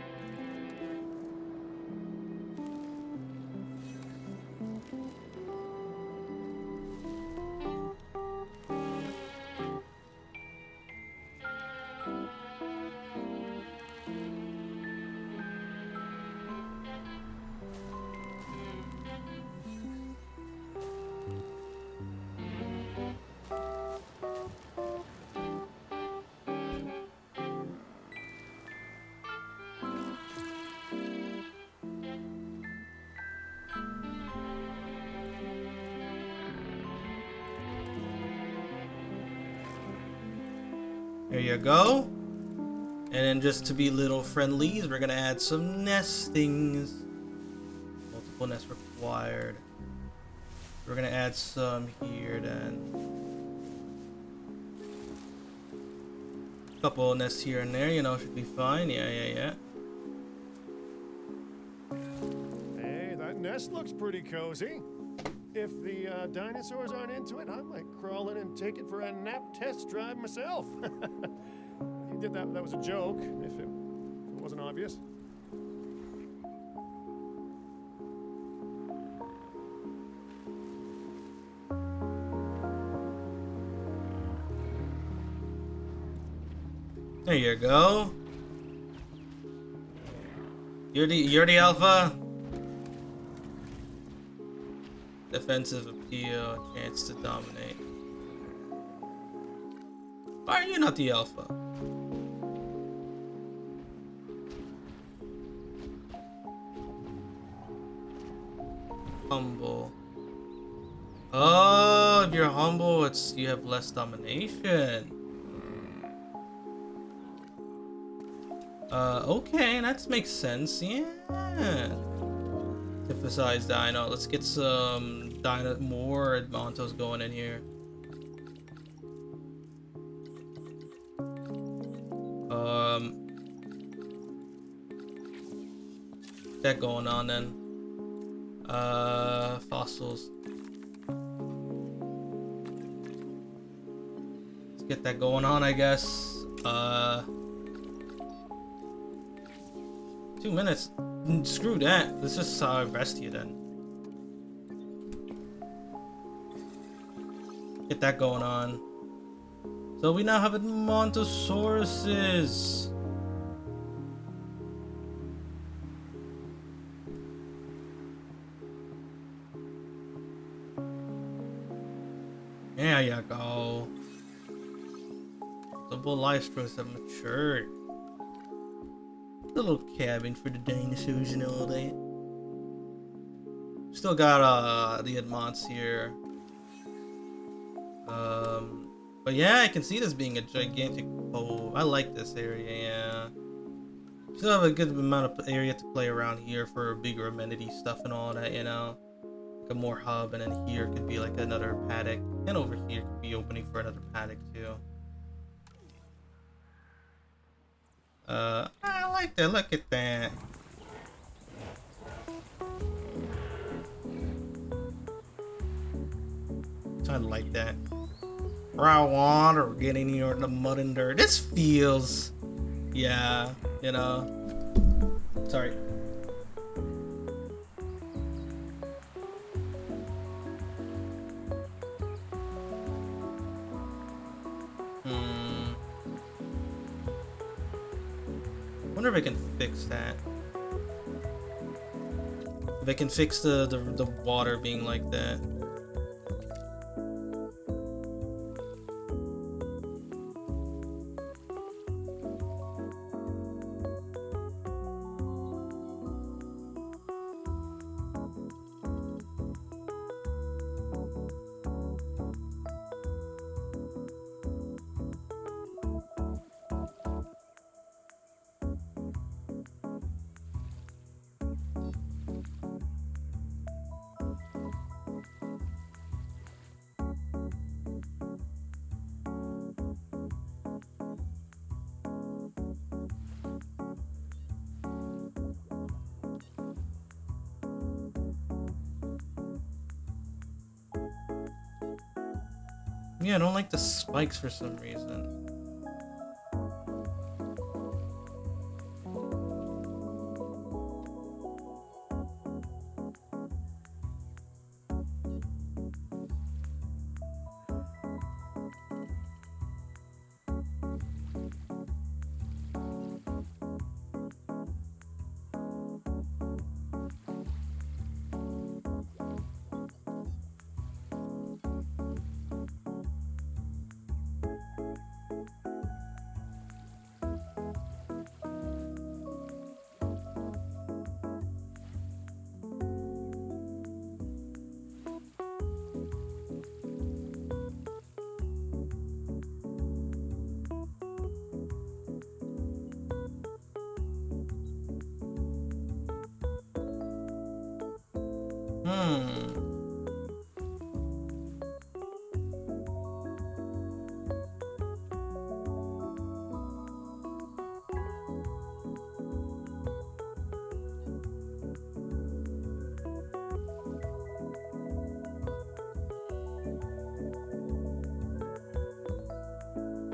There you go. And then just to be little friendlies, we're gonna add some nestings. Multiple nests required. We're gonna add some here then. Couple nests here and there, you know, should be fine. Yeah. Hey, that This looks pretty cozy. If the dinosaurs aren't into it, I might crawl in and take it for a nap test drive myself. You did that. That was a joke, if it wasn't obvious. There you go. You're the alpha. Defensive appeal, chance to dominate. Why are you not the alpha? Humble. Oh, if you're humble, you have less domination. Okay, that makes sense. Yeah. Emphasize dino. Let's get some more Edmontos going in here. That going on then. Fossils. Let's get that going on, I guess. 2 minutes. Screw that. Let's just rest you then. Get that going on. So we now have Montosauruses. There you go. Double life strokes have matured. Little cabin for the dinosaurs and all that. Still got the Edmonts here. But yeah, I can see this being a gigantic cove. I like this area, yeah. Still have a good amount of area to play around here for bigger amenity stuff and all that, you know. Like a more hub, and then here could be like another paddock. And over here could be opening for another paddock too. I like that. Look at that. I like that. Raw water getting here in the mud and dirt. This feels, yeah, you know. Sorry. Wonder if I can fix that. If I can fix the water being like that. Yeah, I don't like the spikes for some reason.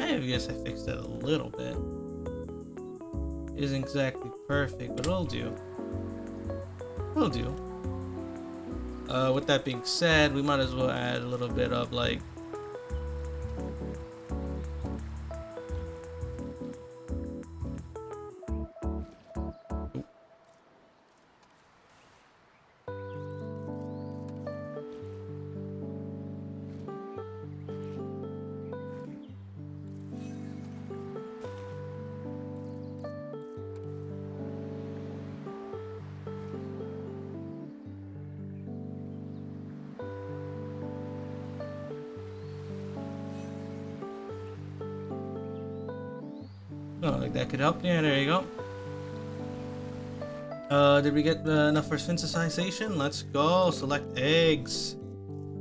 I guess I fixed it a little bit. Isn't exactly perfect, but it'll do. It'll do. With that being said, we might as well add a little bit of like oh, like that could help. Yeah, there you go. Did we get enough for synthesization? Let's go. Select eggs.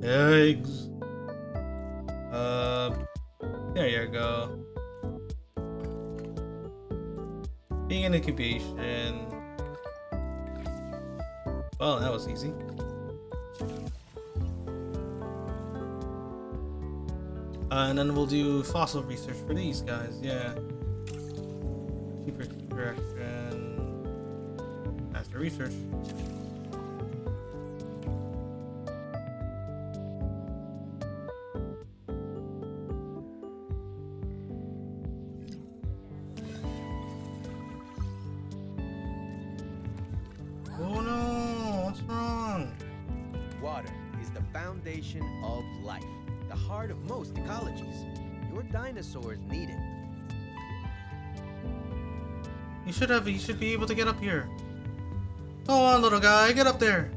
Eggs. There you go. Being in incubation. Well, that was easy. And then we'll do fossil research for these guys. Yeah. Cheaper direction. Faster research. Oh no, what's wrong? Water is the foundation of life, the heart of most ecologies. Your dinosaurs need it. You should be able to get up here. Go on, little guy, get up there.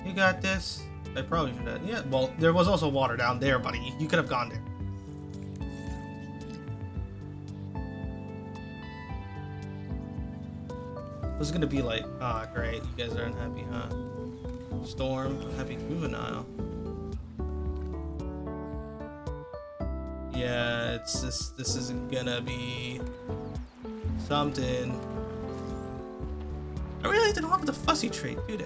You got this. I probably should have. Yeah, well, there was also water down there, buddy. You could have gone there. It was gonna be like, ah, great. You guys are unhappy, huh? Storm, happy juvenile. Yeah, it's just, this isn't gonna be something. I really didn't want the fussy trait, do they?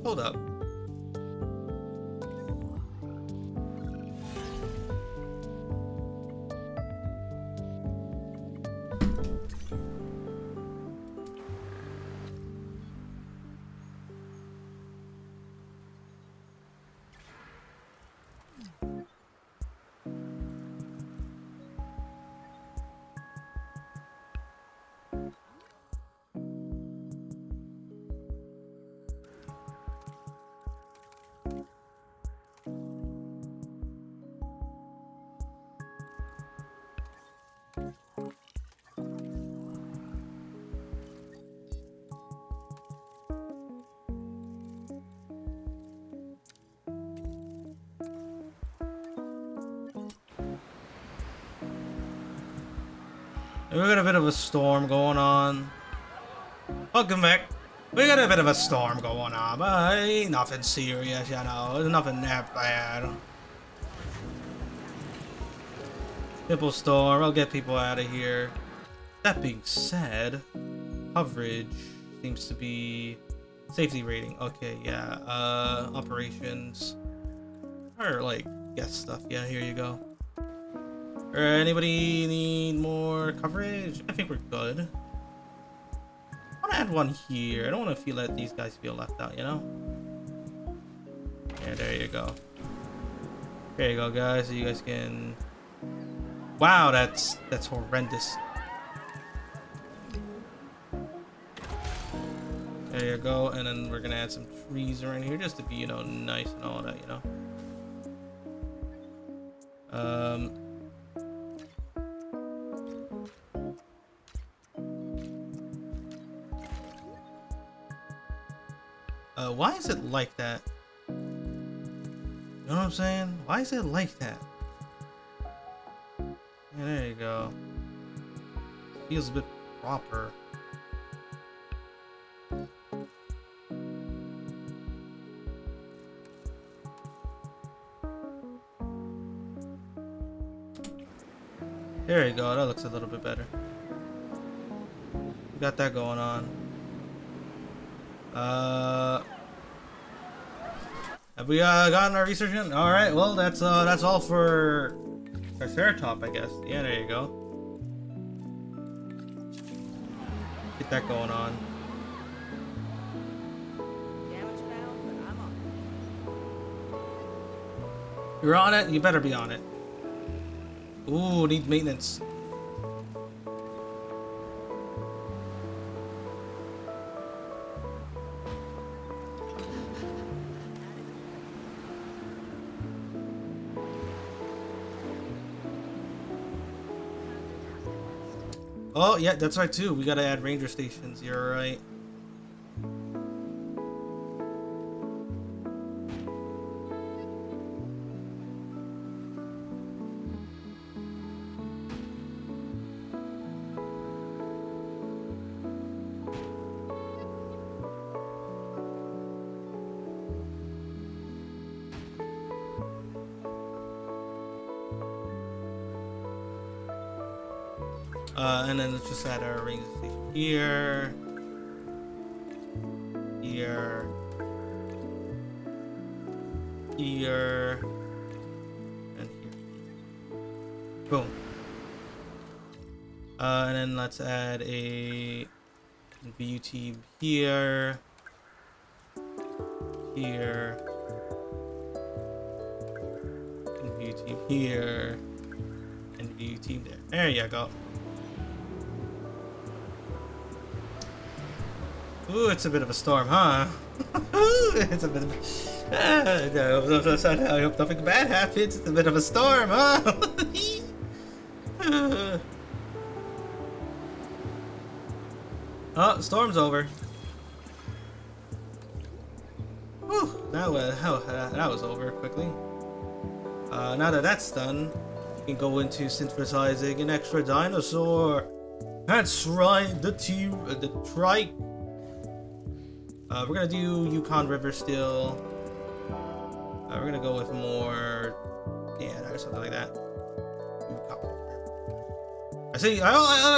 Hold up. We got a bit of a storm going on. Welcome back. We got a bit of a storm going on, but ain't nothing serious, you know. There's nothing that bad. Simple storm. I'll get people out of here. That being said, coverage seems to be safety rating. Okay, yeah. Operations or like guest stuff. Yeah, here you go. Anybody need more coverage? I think we're good. I want to add one here. I don't want to feel that these guys feel left out, you know? Yeah, there you go. There you go, guys. So you guys can... Wow, that's horrendous. There you go. And then we're going to add some trees around here just to be, you know, nice and all that, you know? Why is it like that? You know what I'm saying? Why is it like that? Yeah, there you go. Feels a bit proper. There you go. That looks a little bit better. We got that going on. Have we gotten our research in? All right. Well, that's all for Triceratops, I guess. Yeah, there you go. Get that going on. Damage bound, but I'm on it. You're on it. You better be on it. Ooh, need maintenance. Oh, yeah, that's right too. We gotta add ranger stations. You're right. And then let's just add our ranger station here, here, here, and here. Boom. And then let's add a VTube here, here, and VTube here, and VTube there. There you go. Ooh, it's a bit of a storm, huh? It's a bit of a... I hope nothing bad happens. It's a bit of a storm, huh? Oh, storm's over. Whew, that was over quickly. Now that that's done, we can go into synthesizing an extra dinosaur. That's right, the trike. We're gonna do Yukon River still. We're gonna go with more, or something like that. Yukon River. I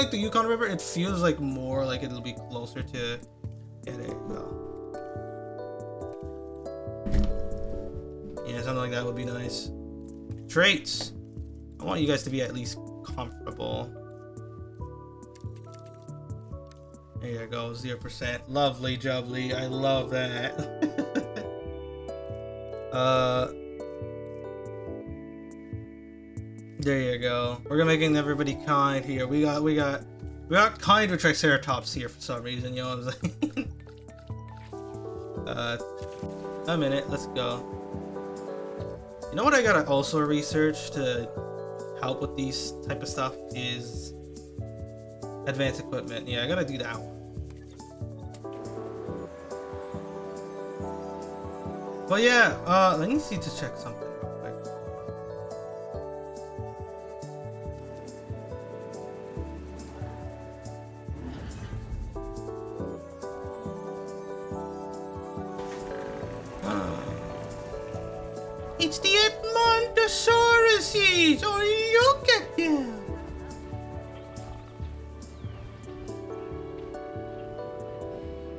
like the Yukon River. It feels like more like it'll be closer to. Yeah, there you go. Yeah, something like that would be nice. Traits. I want you guys to be at least comfortable. There you go, 0%. Lovely jubbly. I love that. There you go. We're making everybody kind here. We got kind with Triceratops here for some reason, you know what I'm saying? A minute, let's go. You know what I gotta also research to help with these type of stuff is advanced equipment. Yeah, I gotta do that one. But yeah, let me see to check something real quick. It's the Edmontosauruses! Oh, look at them!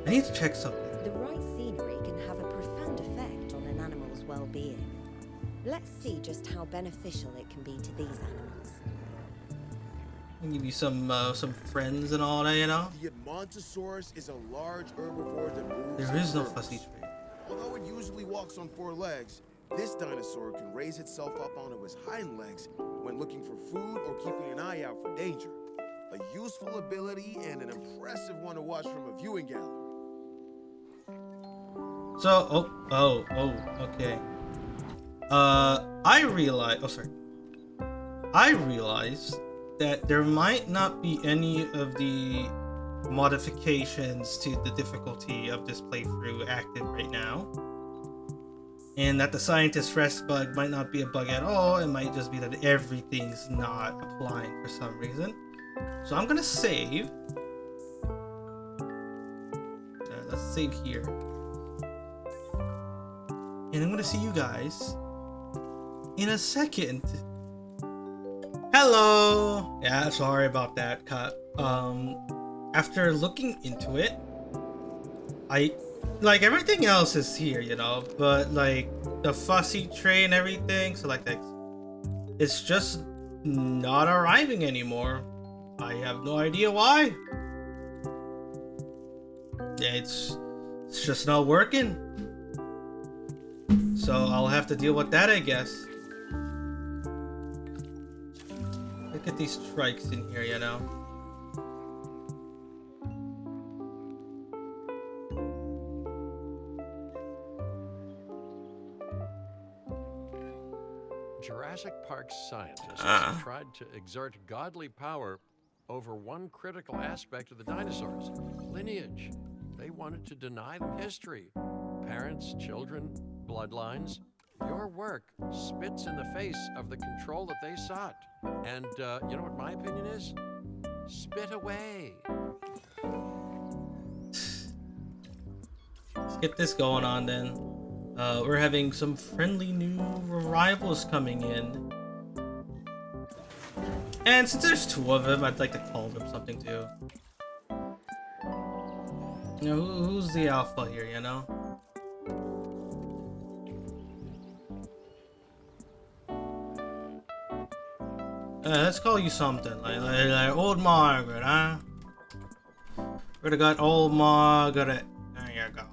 I need to check something. The right scenery can have a profound effect on an animal's well-being. Let's see just how beneficial it can be to these animals. I'll give you some friends and all that, you know? The Edmontosaurus is a large herbivore that moves. There is no in herds. fussy tree. Although it usually walks on 4 legs, this dinosaur can raise itself up onto his hind legs when looking for food or keeping an eye out for danger. A useful ability and an impressive one to watch from a viewing gallery. So, okay. I realized that there might not be any of the modifications to the difficulty of this playthrough active right now. And that the scientist rest bug might not be a bug at all. It might just be that everything's not applying for some reason. So I'm gonna save. Let's save here. And I'm gonna see you guys in a second. Hello! Yeah, sorry about that cut. After looking into it, I like everything else is here, you know, but like the fussy tray and everything, select X, it's just not arriving anymore. I have no idea why. It's just not working. So I'll have to deal with that, I guess. Look at these strikes in here, you know. Jurassic Park's scientists have tried to exert godly power over one critical aspect of the dinosaurs, lineage. They wanted to deny them history. Parents, children, bloodlines. Your work spits in the face of the control that they sought. And you know what my opinion is? Spit away. Let's get this going on then. We're having some friendly new arrivals coming in. And since there's two of them, I'd like to call them something too. You know, who's the alpha here, you know? Let's call you something, like Old Margaret, huh? We'd have got Old Margaret. There you go.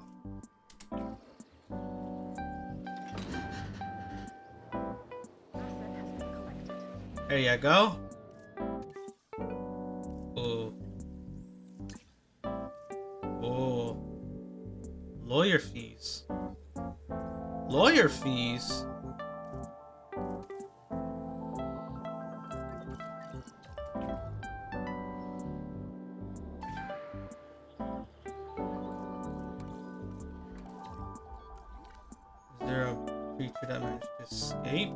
There you go. Oh. Oh. Lawyer fees. Lawyer fees? Is there a creature that managed to escape?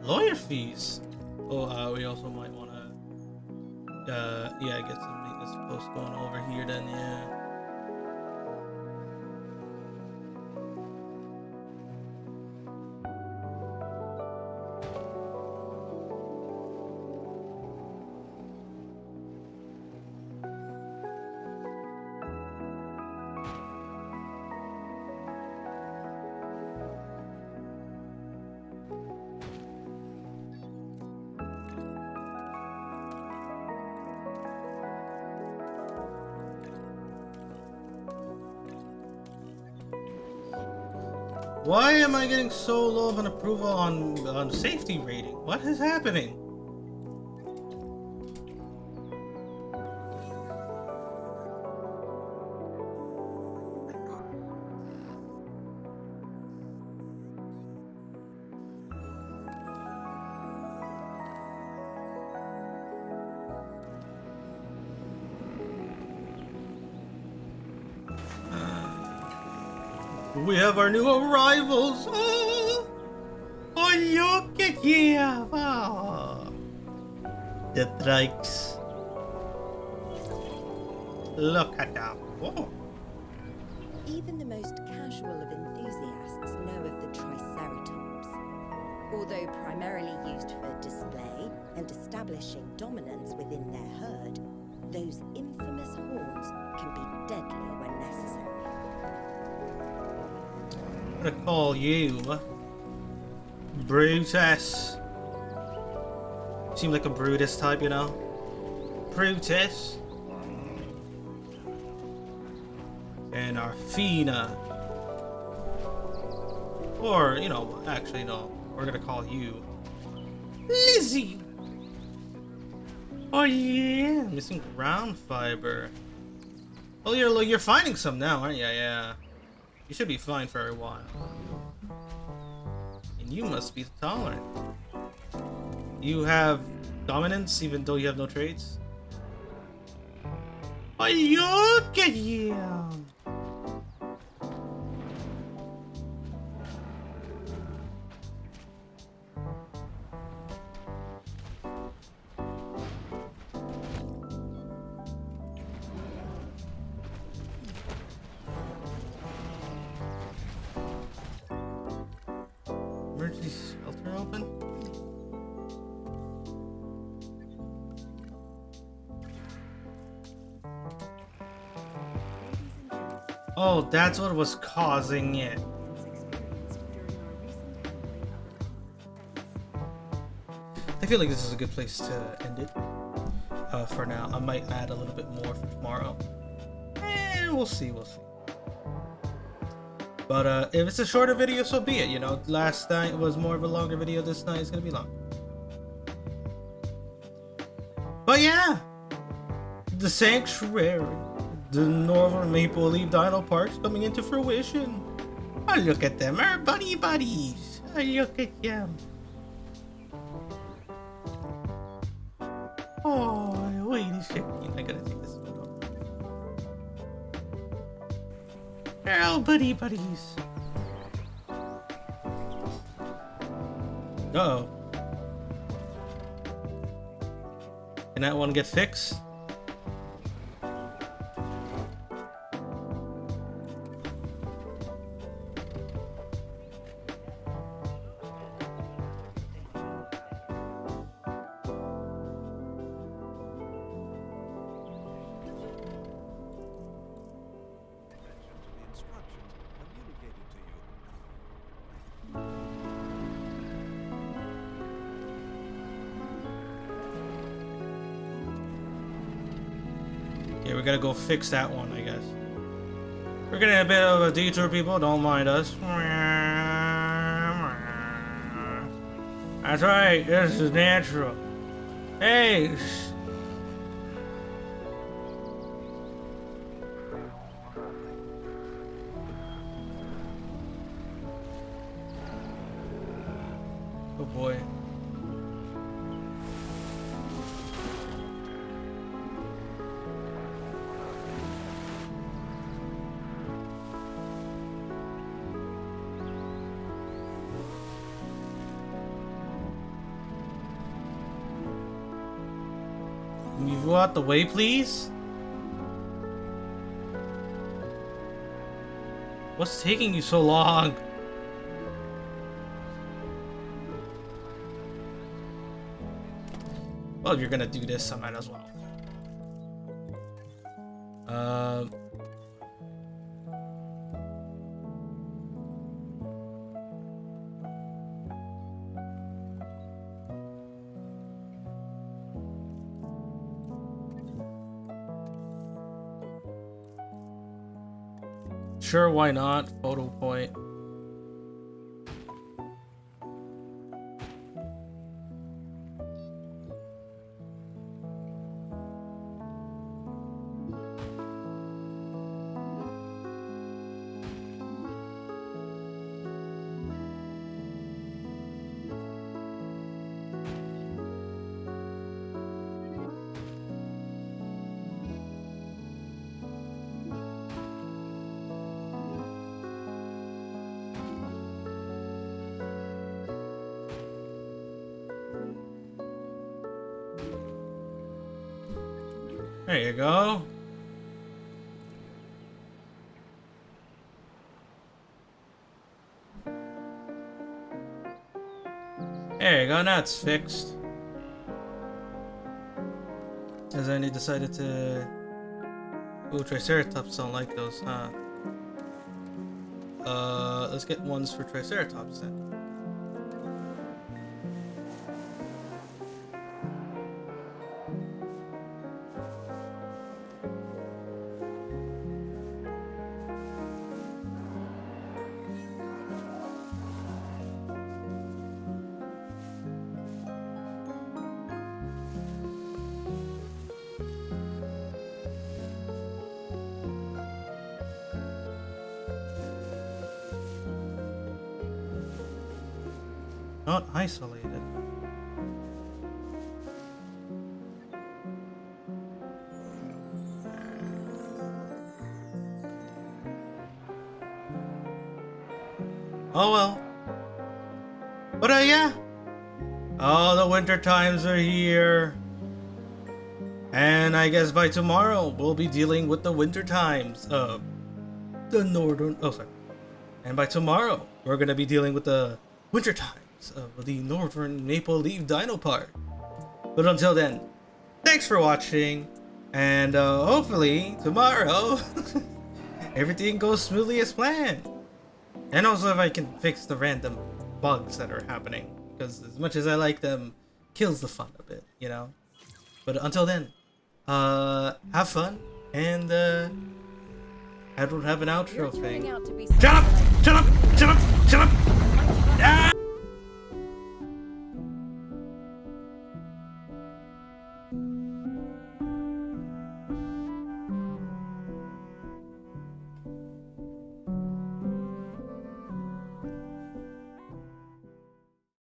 Lawyer fees. Oh, we also might want to, yeah, get some maintenance posts going over here then, yeah. Why am I getting so low of an approval on safety rating? What is happening? We have our new arrivals. Oh, look at you. Oh. The trikes. Look at them. Oh. Even the most casual of enthusiasts know of the Triceratops. Although primarily used for display and establishing dominance within their herd, those infamous horns can be deadly when necessary. I'm gonna call you Brutus. Seem like a Brutus type, you know? Brutus. And Arfina. Or, you know, actually, no. We're gonna call you Lizzie. Oh yeah, missing ground fiber. Oh, you're finding some now, aren't you? Yeah. You should be fine for a while. And you must be tolerant. You have dominance even though you have no traits? Oh, look at you! Oh, that's what was causing it. I feel like this is a good place to end it. For now, I might add a little bit more for tomorrow. And we'll see. But if it's a shorter video, so be it. You know, last night was more of a longer video. This night is gonna be long. But yeah, the sanctuary, the Northern Maple Dino Park, is coming into fruition. Oh, look at them, our buddies. Oh, look at them. Oh, wait a second. I gotta take this photo. They're all buddies. Uh-oh. Can that one get fixed? Yeah, we gotta go fix that one, I guess. We're getting a bit of a detour, people. Don't mind us. That's right. This is natural. Hey. Oh boy. Move out the way, please. What's taking you so long? Well, if you're gonna do this, I might as well. Sure, why not? Photo point. There you go. There you go, now it's fixed. As then he decided to... Ooh, Triceratops don't like those, huh? Let's get ones for Triceratops then. Not isolated. Oh well. But yeah. Oh, the winter times are here. And I guess by tomorrow we'll be dealing with the winter times of the northern... Oh, sorry. And by tomorrow we're going to be dealing with the winter times of the Northern Maple Dino Park. But until then, thanks for watching, and hopefully tomorrow everything goes smoothly as planned. And also if I can fix the random bugs that are happening. Because as much as I like them, kills the fun a bit, you know? But until then, have fun, and I don't have an outro You're turning thing. out to be Shut up! something like- Shut up! Shut up! Shut up!